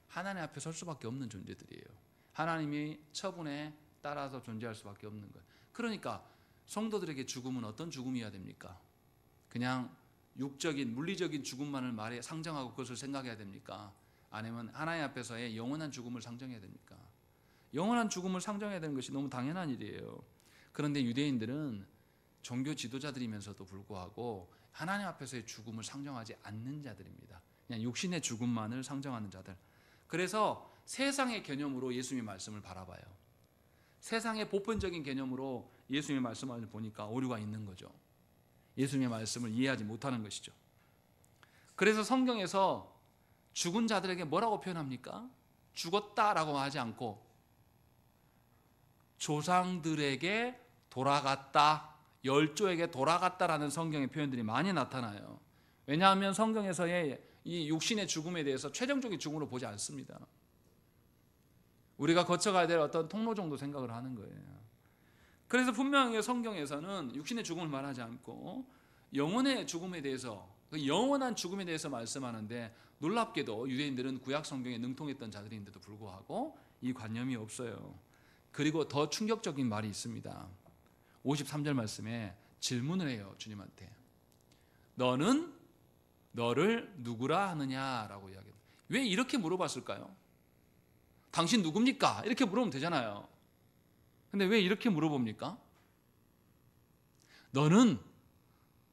하나님 앞에 설 수밖에 없는 존재들이에요. 하나님이 처분에 따라서 존재할 수밖에 없는 거예요. 그러니까 성도들에게 죽음은 어떤 죽음이어야 됩니까? 그냥 육적인 물리적인 죽음만을 말해 상정하고 그것을 생각해야 됩니까? 아니면 하나님 앞에서의 영원한 죽음을 상정해야 됩니까? 영원한 죽음을 상정해야 되는 것이 너무 당연한 일이에요. 그런데 유대인들은 종교 지도자들이면서도 불구하고 하나님 앞에서의 죽음을 상정하지 않는 자들입니다. 그냥 육신의 죽음만을 상정하는 자들. 그래서 세상의 개념으로 예수님의 말씀을 바라봐요. 세상의 보편적인 개념으로 예수님의 말씀을 보니까 오류가 있는 거죠. 예수님의 말씀을 이해하지 못하는 것이죠. 그래서 성경에서 죽은 자들에게 뭐라고 표현합니까? 죽었다라고 하지 않고 조상들에게 돌아갔다, 열조에게 돌아갔다라는 성경의 표현들이 많이 나타나요. 왜냐하면 성경에서의 이 육신의 죽음에 대해서 최종적인 죽음으로 보지 않습니다. 우리가 거쳐가야 될 어떤 통로 정도 생각을 하는 거예요. 그래서 분명히 성경에서는 육신의 죽음을 말하지 않고 영혼의 죽음에 대해서, 영원한 죽음에 대해서 말씀하는데, 놀랍게도 유대인들은 구약 성경에 능통했던 자들인데도 불구하고 이 관념이 없어요. 그리고 더 충격적인 말이 있습니다. 53절 말씀에 질문을 해요. 주님한테. 너는 너를 누구라 하느냐라고 이야기합니다. 왜 이렇게 물어봤을까요? 당신 누굽니까? 이렇게 물어보면 되잖아요. 근데 왜 이렇게 물어봅니까? 너는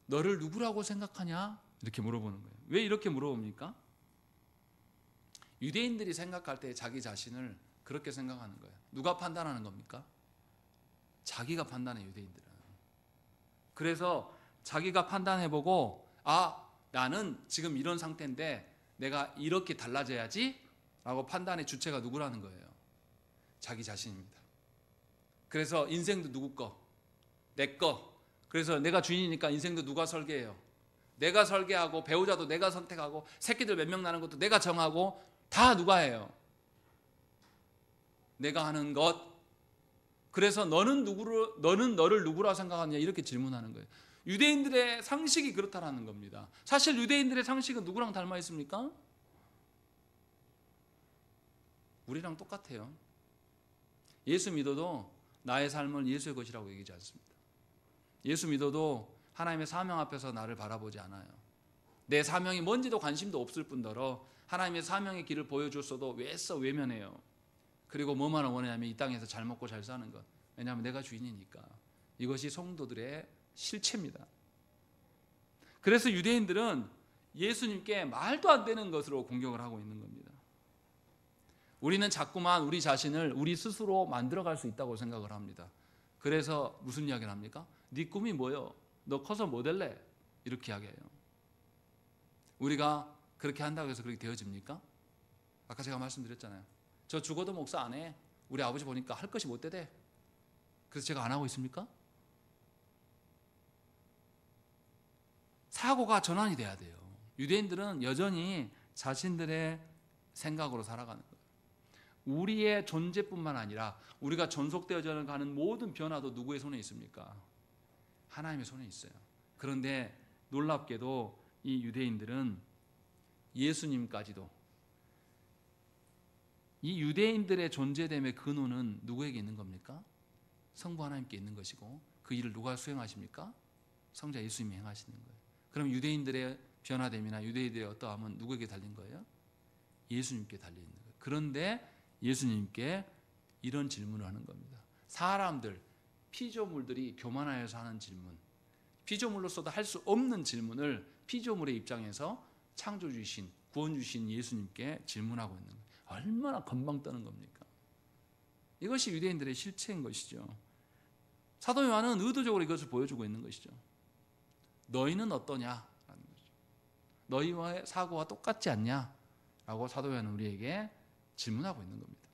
너를 누구라고 생각하냐? 이렇게 물어보는 거예요. 왜 이렇게 물어봅니까? 유대인들이 생각할 때 자기 자신을 그렇게 생각하는 거예요. 누가 판단하는 겁니까? 자기가 판단해, 유대인들은. 그래서 자기가 판단해보고, 나는 지금 이런 상태인데 내가 이렇게 달라져야지 라고 판단의 주체가 누구라는 거예요? 자기 자신입니다. 그래서 인생도 누구 거? 내 거. 그래서 내가 주인이니까 인생도 누가 설계해요? 내가 설계하고, 배우자도 내가 선택하고, 새끼들 몇 명 나는 것도 내가 정하고, 다 누가 해요? 내가 하는 것. 그래서 너는 너를 누구라 생각하느냐, 이렇게 질문하는 거예요. 유대인들의 상식이 그렇다라는 겁니다. 사실 유대인들의 상식은 누구랑 닮아 있습니까? 우리랑 똑같아요. 예수 믿어도 나의 삶은 예수의 것이라고 얘기하지 않습니다. 예수 믿어도 하나님의 사명 앞에서 나를 바라보지 않아요. 내 사명이 뭔지도 관심도 없을 뿐더러 하나님의 사명의 길을 보여줬어도 외면해요. 그리고 뭐만 원하냐면 이 땅에서 잘 먹고 잘 사는 것. 왜냐하면 내가 주인이니까. 이것이 성도들의 실체입니다. 그래서 유대인들은 예수님께 말도 안 되는 것으로 공격을 하고 있는 겁니다. 우리는 자꾸만 우리 자신을 우리 스스로 만들어갈 수 있다고 생각을 합니다. 그래서 무슨 이야기를 합니까? 네 꿈이 뭐요? 너 커서 뭐 될래? 이렇게 이야기해요. 우리가 그렇게 한다고 해서 그렇게 되어집니까? 아까 제가 말씀드렸잖아요. 저 죽어도 목사 안 해. 우리 아버지 보니까 할 것이 못 되대. 그래서 제가 안 하고 있습니까? 사고가 전환이 돼야 돼요. 유대인들은 여전히 자신들의 생각으로 살아가는 거예요. 우리의 존재뿐만 아니라 우리가 전속되어져 가는 모든 변화도 누구의 손에 있습니까? 하나님의 손에 있어요. 그런데 놀랍게도 이 유대인들은 예수님까지도, 이 유대인들의 존재됨의 근원은 누구에게 있는 겁니까? 성부 하나님께 있는 것이고, 그 일을 누가 수행하십니까? 성자 예수님이 행하시는 거예요. 그럼 유대인들의 변화됨이나 유대인들의 어떠함은 누구에게 달린 거예요? 예수님께 달려 있는 거예요. 그런데 예수님께 이런 질문을 하는 겁니다. 사람들, 피조물들이 교만하여서 하는 질문, 피조물로서도 할 수 없는 질문을 피조물의 입장에서 창조주신, 구원주신 예수님께 질문하고 있는 거예요. 얼마나 건방 떠는 겁니까? 이것이 유대인들의 실체인 것이죠. 사도 요한은 의도적으로 이것을 보여주고 있는 것이죠. 너희는 어떠냐? 라는 거죠. 너희와의 사고와 똑같지 않냐? 라고 사도 요한은 우리에게 질문하고 있는 겁니다.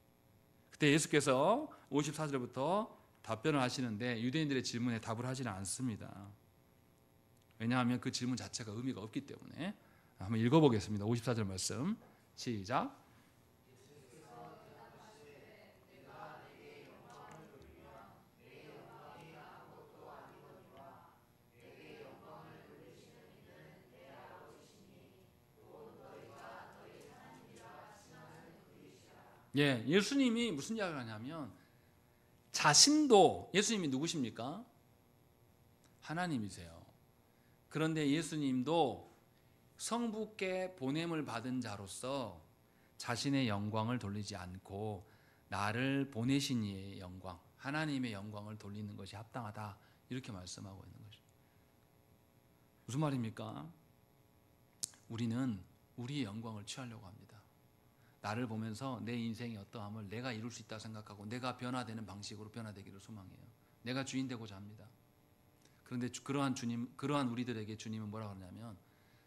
그때 예수께서 54절부터 답변을 하시는데 유대인들의 질문에 답을 하지는 않습니다. 왜냐하면 그 질문 자체가 의미가 없기 때문에. 한번 읽어보겠습니다. 54절 말씀 시작. 예수님이 무슨 이야기를 하냐면, 자신도, 예수님이 누구십니까? 하나님이세요. 그런데 예수님도 성부께 보냄을 받은 자로서 자신의 영광을 돌리지 않고 나를 보내신 이의 영광, 하나님의 영광을 돌리는 것이 합당하다, 이렇게 말씀하고 있는 것이죠. 무슨 말입니까? 우리는 우리의 영광을 취하려고 합니다. 나를 보면서 내 인생의 어떠함을 내가 이룰 수 있다 생각하고 내가 변화되는 방식으로 변화되기를 소망해요. 내가 주인 되고자 합니다. 그런데 그러한 우리들에게 주님은 뭐라 그러냐면,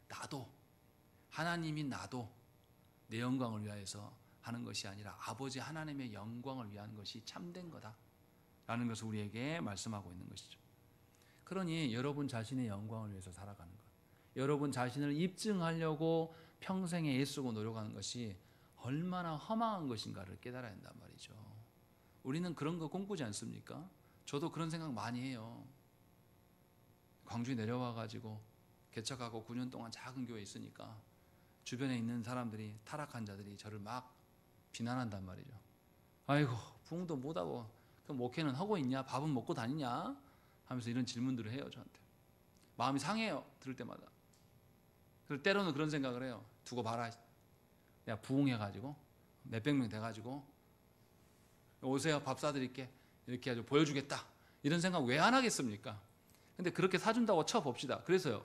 나도, 하나님이 나도 내 영광을 위하여서 하는 것이 아니라 아버지 하나님의 영광을 위한 것이 참된 거다 라는 것을 우리에게 말씀하고 있는 것이죠. 그러니 여러분 자신의 영광을 위해서 살아가는 것, 여러분 자신을 입증하려고 평생에 애쓰고 노력하는 것이 얼마나 허망한 것인가를 깨달아야 한단 말이죠. 우리는 그런 거 꿈꾸지 않습니까? 저도 그런 생각 많이 해요. 광주에 내려와가지고 개척하고 9년 동안 작은 교회에 있으니까 주변에 있는 사람들이, 타락한 자들이 저를 막 비난한단 말이죠. 아이고, 부흥도 못하고 그럼 목회는 하고 있냐? 밥은 먹고 다니냐? 하면서 이런 질문들을 해요, 저한테. 마음이 상해요, 들을 때마다. 그리고 때로는 그런 생각을 해요. 두고 봐라, 내가 부흥해가지고 몇백 명 돼가지고 오세요, 밥 사드릴게, 이렇게 아주 보여주겠다, 이런 생각 왜 안 하겠습니까? 근데 그렇게 사준다고 쳐봅시다. 그래서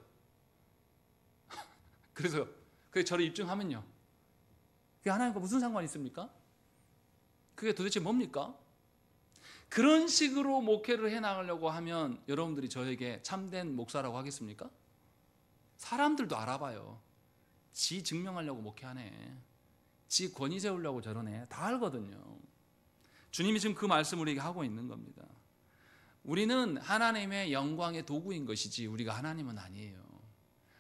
저를 입증하면요, 그게 하나님과 무슨 상관이 있습니까? 그게 도대체 뭡니까? 그런 식으로 목회를 해나가려고 하면 여러분들이 저에게 참된 목사라고 하겠습니까? 사람들도 알아봐요. 지 증명하려고 목회하네, 지 권위 세우려고 저러네, 다 알거든요. 주님이 지금 그 말씀을 우리에게 하고 있는 겁니다. 우리는 하나님의 영광의 도구인 것이지 우리가 하나님은 아니에요.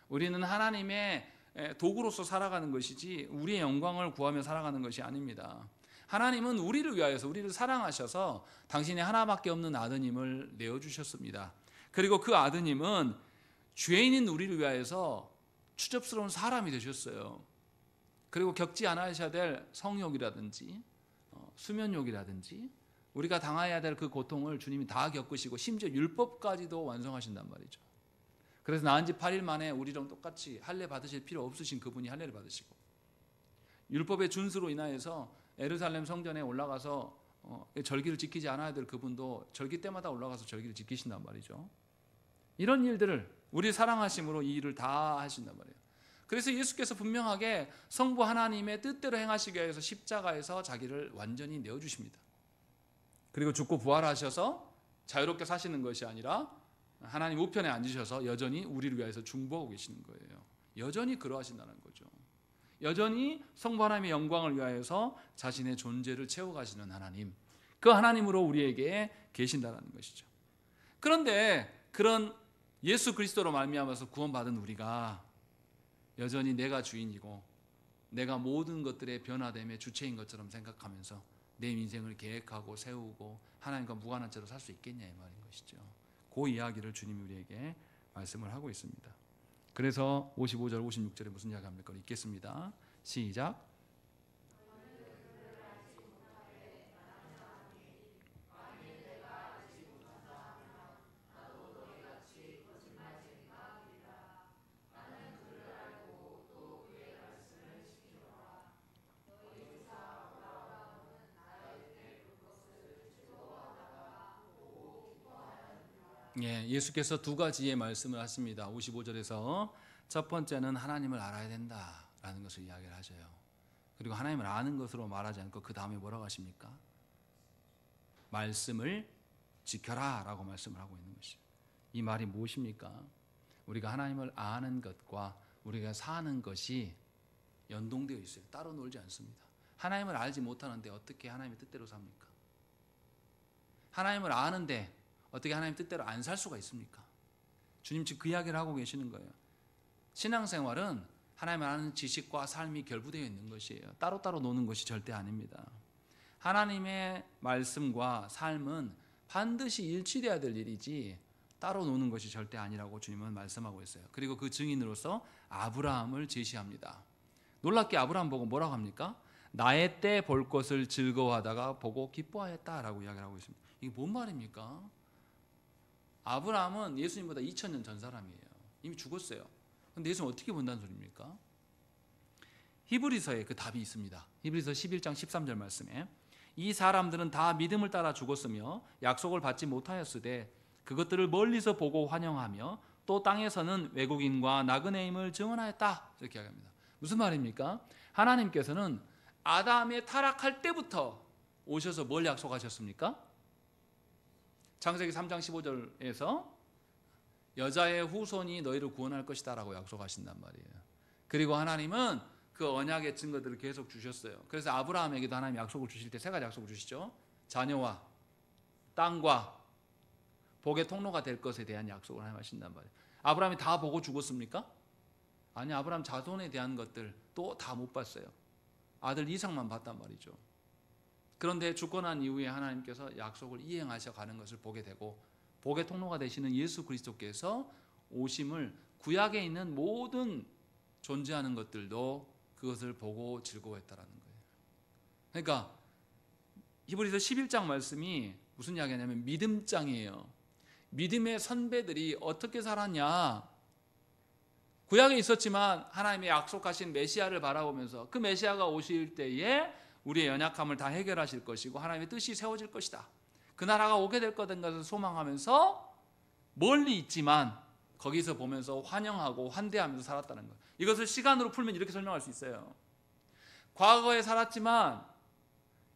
우리는 하나님의 도구로서 살아가는 것이지 우리의 영광을 구하며 살아가는 것이 아닙니다. 하나님은 우리를 위하여서, 우리를 사랑하셔서 당신의 하나밖에 없는 아드님을 내어주셨습니다. 그리고 그 아드님은 죄인인 우리를 위하여서 추접스러운 사람이 되셨어요. 그리고 겪지 않으셔야 될 성욕이라든지 수면욕이라든지 우리가 당해야 될 그 고통을 주님이 다 겪으시고 심지어 율법까지도 완성하신단 말이죠. 그래서 나은 지 8일 만에 우리랑 똑같이 할례 받으실 필요 없으신 그분이 할례를 받으시고, 율법의 준수로 인하여서 예루살렘 성전에 올라가서 절기를 지키지 않아야 될 그분도 절기 때마다 올라가서 절기를 지키신단 말이죠. 이런 일들을 우리 사랑하심으로 이 일을 다 하신단 말이에요. 그래서 예수께서 분명하게 성부 하나님의 뜻대로 행하시기 위해서 십자가에서 자기를 완전히 내어주십니다. 그리고 죽고 부활하셔서 자유롭게 사시는 것이 아니라 하나님 우편에 앉으셔서 여전히 우리를 위해서 중보하고 계시는 거예요. 여전히 그러하신다는 거죠. 여전히 성부 하나님의 영광을 위하여서 자신의 존재를 채워가시는 하나님, 그 하나님으로 우리에게 계신다는 것이죠. 그런데 그런 예수 그리스도로 말미암아서 구원받은 우리가 여전히 내가 주인이고 내가 모든 것들의 변화됨의 주체인 것처럼 생각하면서 내 인생을 계획하고 세우고 하나님과 무관한 채로 살 수 있겠냐, 이 말인 것이죠. 그 이야기를 주님이 우리에게 말씀을 하고 있습니다. 그래서 55절 56절에 무슨 이야기 합니까? 읽겠습니다. 시작. 예수께서 두 가지의 말씀을 하십니다. 55절에서 첫 번째는 하나님을 알아야 된다라는 것을 이야기를 하셔요. 그리고 하나님을 아는 것으로 말하지 않고 그 다음에 뭐라고 하십니까? 말씀을 지켜라 라고 말씀을 하고 있는 것이죠. 이 말이 무엇입니까? 우리가 하나님을 아는 것과 우리가 사는 것이 연동되어 있어요. 따로 놀지 않습니다. 하나님을 알지 못하는데 어떻게 하나님의 뜻대로 삽니까? 하나님을 아는데 어떻게 하나님 뜻대로 안 살 수가 있습니까? 주님 지금 그 이야기를 하고 계시는 거예요. 신앙생활은 하나님을 아는 지식과 삶이 결부되어 있는 것이에요. 따로따로 노는 것이 절대 아닙니다. 하나님의 말씀과 삶은 반드시 일치되어야 될 일이지 따로 노는 것이 절대 아니라고 주님은 말씀하고 있어요. 그리고 그 증인으로서 아브라함을 제시합니다. 놀랍게 아브라함 보고 뭐라고 합니까? 나의 때 볼 것을 즐거워하다가 보고 기뻐하였다라고 이야기를 하고 있습니다. 이게 뭔 말입니까? 아브라함은 예수님보다 2000년 전 사람이에요. 이미 죽었어요. 그런데 예수는 어떻게 본다는 소리입니까? 히브리서에 그 답이 있습니다. 히브리서 11장 13절 말씀에 이 사람들은 다 믿음을 따라 죽었으며 약속을 받지 못하였으되 그것들을 멀리서 보고 환영하며 또 땅에서는 외국인과 나그네임을 증언하였다. 이렇게 이야기합니다. 무슨 말입니까? 하나님께서는 아담의 타락할 때부터 오셔서 뭘 약속하셨습니까? 창세기 3장 15절에서 여자의 후손이 너희를 구원할 것이다 라고 약속하신단 말이에요. 그리고 하나님은 그 언약의 증거들을 계속 주셨어요. 그래서 아브라함에게도 하나님 약속을 주실 때 세 가지 약속을 주시죠. 자녀와 땅과 복의 통로가 될 것에 대한 약속을 하나님 하신단 말이에요. 아브라함이 다 보고 죽었습니까? 아니, 아브라함 자손에 대한 것들 또 다 못 봤어요. 아들 이삭만 봤단 말이죠. 그런데 죽고 난 이후에 하나님께서 약속을 이행하셔 가는 것을 보게 되고 복의 통로가 되시는 예수 그리스도께서 오심을 구약에 있는 모든 존재하는 것들도 그것을 보고 즐거워했다라는 거예요. 그러니까 히브리서 11장 말씀이 무슨 이야기냐면 믿음장이에요. 믿음의 선배들이 어떻게 살았냐. 구약에 있었지만 하나님의 약속하신 메시아를 바라보면서 그 메시아가 오실 때에 우리의 연약함을 다 해결하실 것이고 하나님의 뜻이 세워질 것이다. 그 나라가 오게 될 것을 소망하면서 멀리 있지만 거기서 보면서 환영하고 환대하면서 살았다는 거예요. 이것을 시간으로 풀면 이렇게 설명할 수 있어요. 과거에 살았지만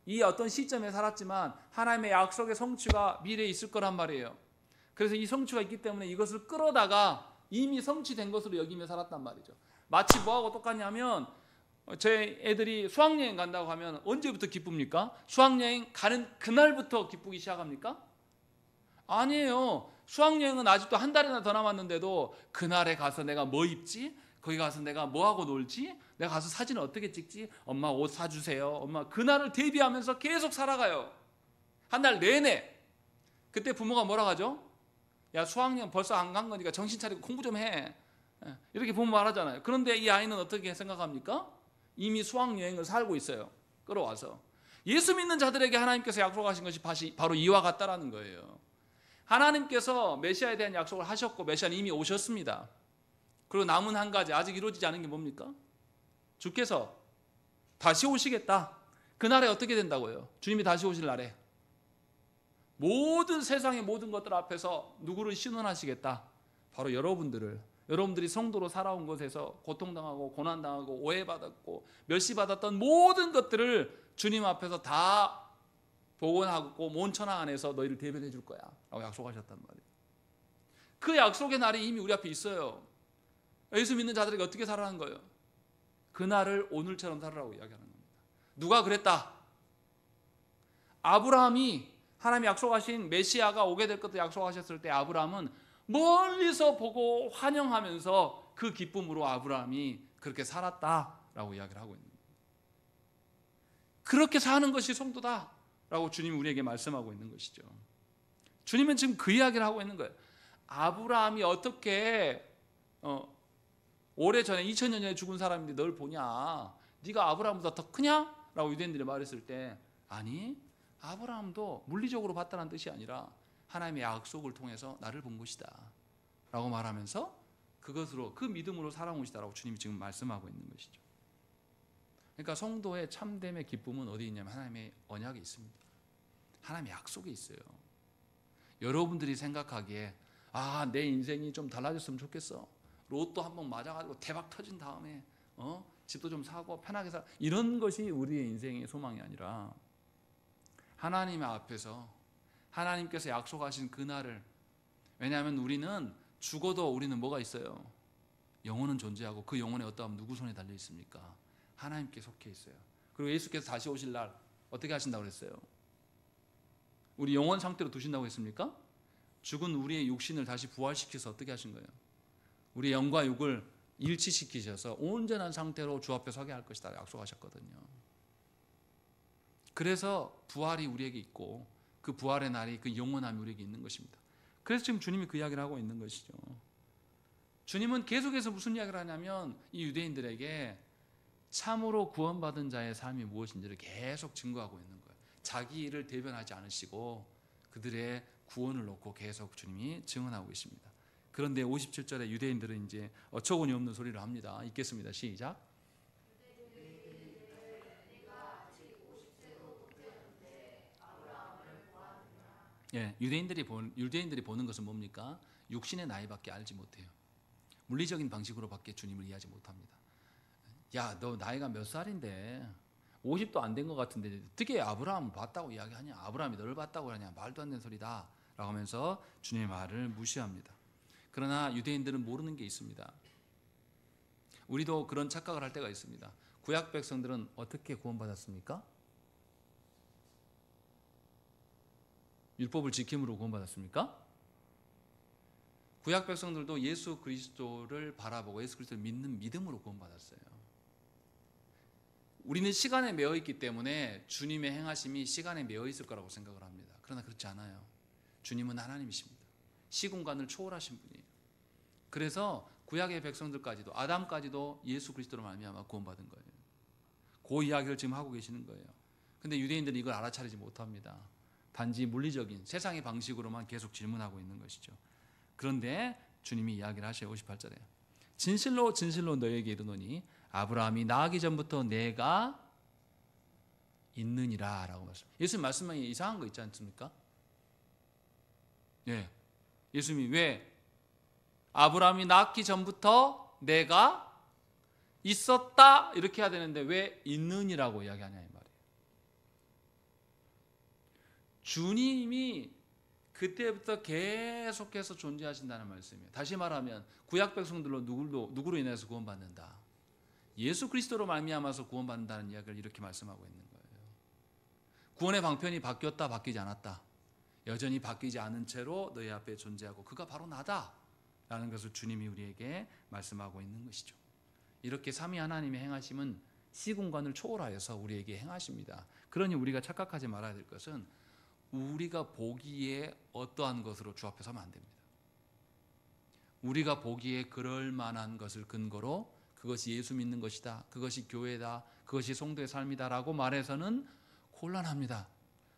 이 어떤 시점에 살았지만 하나님의 약속의 성취가 미래에 있을 거란 말이에요. 그래서 이 성취가 있기 때문에 이것을 끌어다가 이미 성취된 것으로 여기며 살았단 말이죠. 마치 뭐하고 똑같냐면 제 애들이 수학여행 간다고 하면 언제부터 기쁩니까? 수학여행 가는 그날부터 기쁘기 시작합니까? 아니에요. 수학여행은 아직도 한 달이나 더 남았는데도 그날에 가서 내가 뭐 입지? 거기 가서 내가 뭐하고 놀지? 내가 가서 사진을 어떻게 찍지? 엄마 옷 사주세요. 엄마 그날을 대비하면서 계속 살아가요. 한 달 내내. 그때 부모가 뭐라 하죠? 야, 수학여행 벌써 안 간 거니까 정신 차리고 공부 좀 해. 이렇게 부모 말하잖아요. 그런데 이 아이는 어떻게 생각합니까? 이미 수학여행을 살고 있어요. 끌어와서. 예수 믿는 자들에게 하나님께서 약속하신 것이 바로 이와 같다라는 거예요. 하나님께서 메시아에 대한 약속을 하셨고 메시아는 이미 오셨습니다. 그리고 남은 한 가지 아직 이루어지지 않은 게 뭡니까? 주께서 다시 오시겠다. 그날에 어떻게 된다고요? 주님이 다시 오실 날에 모든 세상의 모든 것들 앞에서 누구를 신원하시겠다. 바로 여러분들이 성도로 살아온 곳에서 고통당하고 고난당하고 오해받았고 멸시받았던 모든 것들을 주님 앞에서 다 복원하고 온천하 안에서 너희를 대변해 줄 거야 라고 약속하셨단 말이에요. 그 약속의 날이 이미 우리 앞에 있어요. 예수 믿는 자들에게 어떻게 살아가는 거예요? 그날을 오늘처럼 살아라고 이야기하는 겁니다. 누가 그랬다? 아브라함이 하나님이 약속하신 메시아가 오게 될 것도 약속하셨을 때 아브라함은 멀리서 보고 환영하면서 그 기쁨으로 아브라함이 그렇게 살았다라고 이야기를 하고 있는 거예요. 그렇게 사는 것이 성도다라고 주님이 우리에게 말씀하고 있는 것이죠. 주님은 지금 그 이야기를 하고 있는 거예요. 아브라함이 어떻게 오래전에 2000년 전에 죽은 사람인데 널 보냐? 네가 아브라함보다 더 크냐? 라고 유대인들이 말했을 때 아니, 아브라함도 물리적으로 봤다는 뜻이 아니라 하나님의 약속을 통해서 나를 본 것이다 라고 말하면서 그것으로 그 믿음으로 살아온 것이다 라고 주님이 지금 말씀하고 있는 것이죠. 그러니까 성도의 참됨의 기쁨은 어디 있냐면 하나님의 언약에 있습니다. 하나님의 약속에 있어요. 여러분들이 생각하기에 내 인생이 좀 달라졌으면 좋겠어. 로또 한번 맞아가지고 대박 터진 다음에 집도 좀 사고 편하게 이런 것이 우리의 인생의 소망이 아니라 하나님 앞에서 하나님께서 약속하신 그날을, 왜냐하면 우리는 죽어도 우리는 뭐가 있어요? 영혼은 존재하고 그 영혼의 어떠함 누구 손에 달려 있습니까? 하나님께 속해 있어요. 그리고 예수께서 다시 오실 날 어떻게 하신다고 그랬어요? 우리 영혼 상태로 두신다고 했습니까? 죽은 우리의 육신을 다시 부활시켜서 어떻게 하신 거예요? 우리의 영과 육을 일치시키셔서 온전한 상태로 주 앞에 서게 할 것이다 약속하셨거든요. 그래서 부활이 우리에게 있고 그 부활의 날이 그 영원함이 우리에게 있는 것입니다. 그래서 지금 주님이 그 이야기를 하고 있는 것이죠. 주님은 계속해서 무슨 이야기를 하냐면 이 유대인들에게 참으로 구원받은 자의 삶이 무엇인지를 계속 증거하고 있는 거예요. 자기 일을 대변하지 않으시고 그들의 구원을 놓고 계속 주님이 증언하고 계십니다. 그런데 57절에 유대인들은 이제 어처구니 없는 소리를 합니다. 읽겠습니다. 시작. 예, 유대인들이 보는 것은 뭡니까? 육신의 나이밖에 알지 못해요. 물리적인 방식으로밖에 주님을 이해하지 못합니다. 야, 너 나이가 몇 살인데 50도 안 된 것 같은데 어떻게 아브라함을 봤다고 이야기하냐? 아브라함이 너를 봤다고 하냐? 말도 안 되는 소리다 라고 하면서 주님의 말을 무시합니다. 그러나 유대인들은 모르는 게 있습니다. 우리도 그런 착각을 할 때가 있습니다. 구약 백성들은 어떻게 구원받았습니까? 율법을 지킴으로 구원받았습니까? 구약 백성들도 예수 그리스도를 바라보고 예수 그리스도를 믿는 믿음으로 구원받았어요. 우리는 시간에 매여 있기 때문에 주님의 행하심이 시간에 매여 있을 거라고 생각을 합니다. 그러나 그렇지 않아요. 주님은 하나님이십니다. 시공간을 초월하신 분이에요. 그래서 구약의 백성들까지도 아담까지도 예수 그리스도로 말미암아 구원받은 거예요. 그 이야기를 지금 하고 계시는 거예요. 근데 유대인들은 이걸 알아차리지 못합니다. 단지 물리적인 세상의 방식으로만 계속 질문하고 있는 것이죠. 그런데 주님이 이야기를 하셔요. 58절에 진실로 진실로 너에게 이르노니 아브라함이 나기 전부터 내가 있느니라 라고 말씀합니다. 예수님 말씀이 이상한 거 있지 않습니까? 예. 예수님이 왜 아브라함이 낳기 전부터 내가 있었다 이렇게 해야 되는데 왜 있느니라고 이야기하냐 이 말이에요. 주님이 그때부터 계속해서 존재하신다는 말씀이에요. 다시 말하면 구약 백성들로 누구로 인해서 구원받는다. 예수 그리스도로 말미암아서 구원받는다는 이야기를 이렇게 말씀하고 있는 거예요. 구원의 방편이 바뀌었다 바뀌지 않았다. 여전히 바뀌지 않은 채로 너희 앞에 존재하고 그가 바로 나다라는 것을 주님이 우리에게 말씀하고 있는 것이죠. 이렇게 삼위 하나님의 행하심은 시공간을 초월하여서 우리에게 행하십니다. 그러니 우리가 착각하지 말아야 될 것은 우리가 보기에 어떠한 것으로 주 앞에 서면 안 됩니다. 우리가 보기에 그럴 만한 것을 근거로 그것이 예수 믿는 것이다, 그것이 교회다, 그것이 성도의 삶이다라고 말해서는 곤란합니다.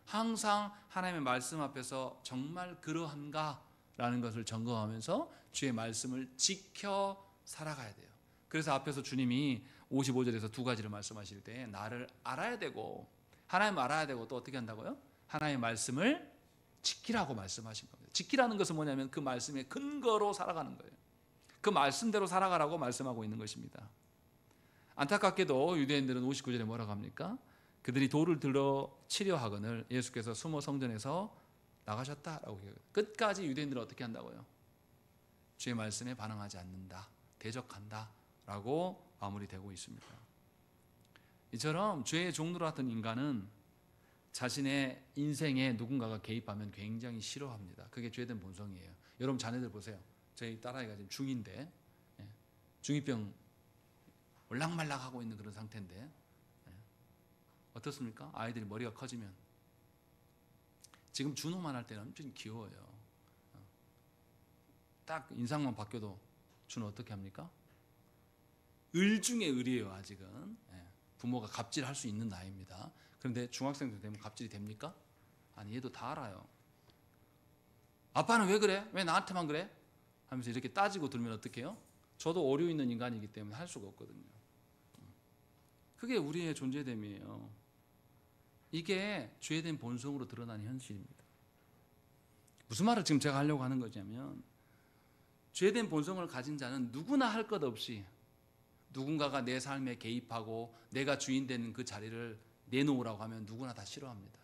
항상 하나님의 말씀 앞에서 정말 그러한가라는 것을 점검하면서 주의 말씀을 지켜 살아가야 돼요. 그래서 앞에서 주님이 55절에서 두 가지를 말씀하실 때 나를 알아야 되고 하나님을 알아야 되고 또 어떻게 한다고요? 하나님의 말씀을 지키라고 말씀하신 겁니다. 지키라는 것은 뭐냐면 그 말씀의 근거로 살아가는 거예요. 그 말씀대로 살아가라고 말씀하고 있는 것입니다. 안타깝게도 유대인들은 59절에 뭐라고 합니까? 그들이 돌을 들어 치려 하거늘 예수께서 숨어 성전에서 나가셨다라고 해요. 끝까지 유대인들은 어떻게 한다고요? 주의 말씀에 반응하지 않는다, 대적한다라고 마무리되고 있습니다. 이처럼 죄의 종로로 같은 인간은 자신의 인생에 누군가가 개입하면 굉장히 싫어합니다. 그게 죄된 본성이에요. 여러분 자녀들 보세요. 저희 딸아이가 지금 중2인데 중2병 올락말락하고 있는 그런 상태인데 어떻습니까? 아이들이 머리가 커지면 지금 준호만 할 때는 엄청 귀여워요. 딱 인상만 바뀌어도 준호 어떻게 합니까? 을 중에 을이에요. 아직은 부모가 갑질할 수 있는 나이입니다. 그런데 중학생 되면 갑질이 됩니까? 아니 얘도 다 알아요. 아빠는 왜 그래? 왜 나한테만 그래? 하면서 이렇게 따지고 들면 어떡해요? 저도 오류 있는 인간이기 때문에 할 수가 없거든요. 그게 우리의 존재됨이에요. 이게 죄된 본성으로 드러나는 현실입니다. 무슨 말을 지금 제가 하려고 하는 거냐면 죄된 본성을 가진 자는 누구나 할 것 없이 누군가가 내 삶에 개입하고 내가 주인 되는 그 자리를 내놓으라고 하면 누구나 다 싫어합니다.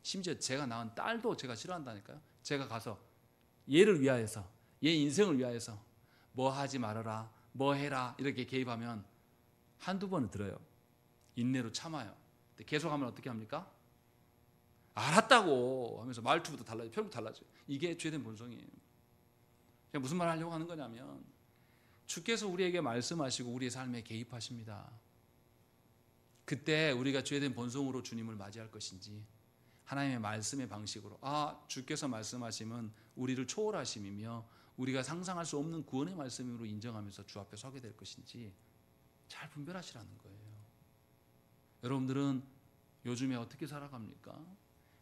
심지어 제가 낳은 딸도 제가 싫어한다니까요. 제가 가서 얘를 위하여서 얘 인생을 위하여서 뭐 하지 말아라, 뭐 해라 이렇게 개입하면 한두 번은 들어요. 인내로 참아요. 근데 계속하면 어떻게 합니까? 알았다고 하면서 말투부터 달라져요. 표현부터 달라져요. 이게 죄된 본성이에요. 제가 무슨 말 하려고 하는 거냐면 주께서 우리에게 말씀하시고 우리의 삶에 개입하십니다. 그때 우리가 죄된 본성으로 주님을 맞이할 것인지 하나님의 말씀의 방식으로 주께서 말씀하시면 우리를 초월하심이며 우리가 상상할 수 없는 구원의 말씀으로 인정하면서 주 앞에 서게 될 것인지 잘 분별하시라는 거예요. 여러분들은 요즘에 어떻게 살아갑니까?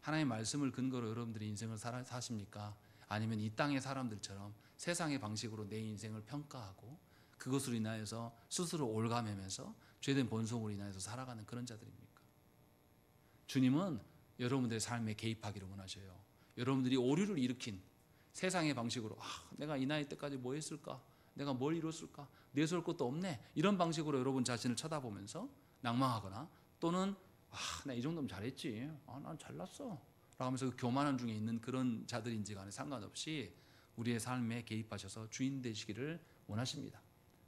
하나님의 말씀을 근거로 여러분들이 인생을 사십니까? 아니면 이 땅의 사람들처럼 세상의 방식으로 내 인생을 평가하고 그것으로 인하여서 스스로 올가매면서 죄된 본성으로 인하여서 살아가는 그런 자들입니까? 주님은 여러분들의 삶에 개입하기를 원하셔요. 여러분들이 오류를 일으킨 세상의 방식으로 내가 이 나이 때까지 뭐 했을까? 내가 뭘 이뤘을까? 내세울 것도 없네. 이런 방식으로 여러분 자신을 쳐다보면서 낭망하거나 또는 나 이 정도면 잘했지. 난 잘났어. 라고 하면서 그 교만한 중에 있는 그런 자들인지 간에 상관없이 우리의 삶에 개입하셔서 주인 되시기를 원하십니다.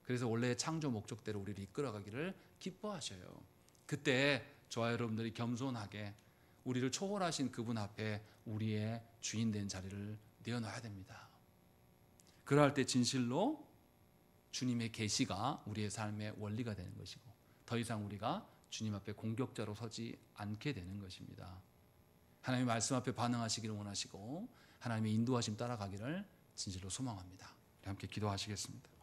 그래서 원래의 창조 목적대로 우리를 이끌어가기를 기뻐하셔요. 그때 저와 여러분들이 겸손하게 우리를 초월하신 그분 앞에 우리의 주인 된 자리를 내어놔야 됩니다. 그러할 때 진실로 주님의 계시가 우리의 삶의 원리가 되는 것이고 더 이상 우리가 주님 앞에 공격자로 서지 않게 되는 것입니다. 하나님의 말씀 앞에 반응하시기를 원하시고 하나님의 인도하심 따라가기를 진실로 소망합니다. 함께 기도하시겠습니다.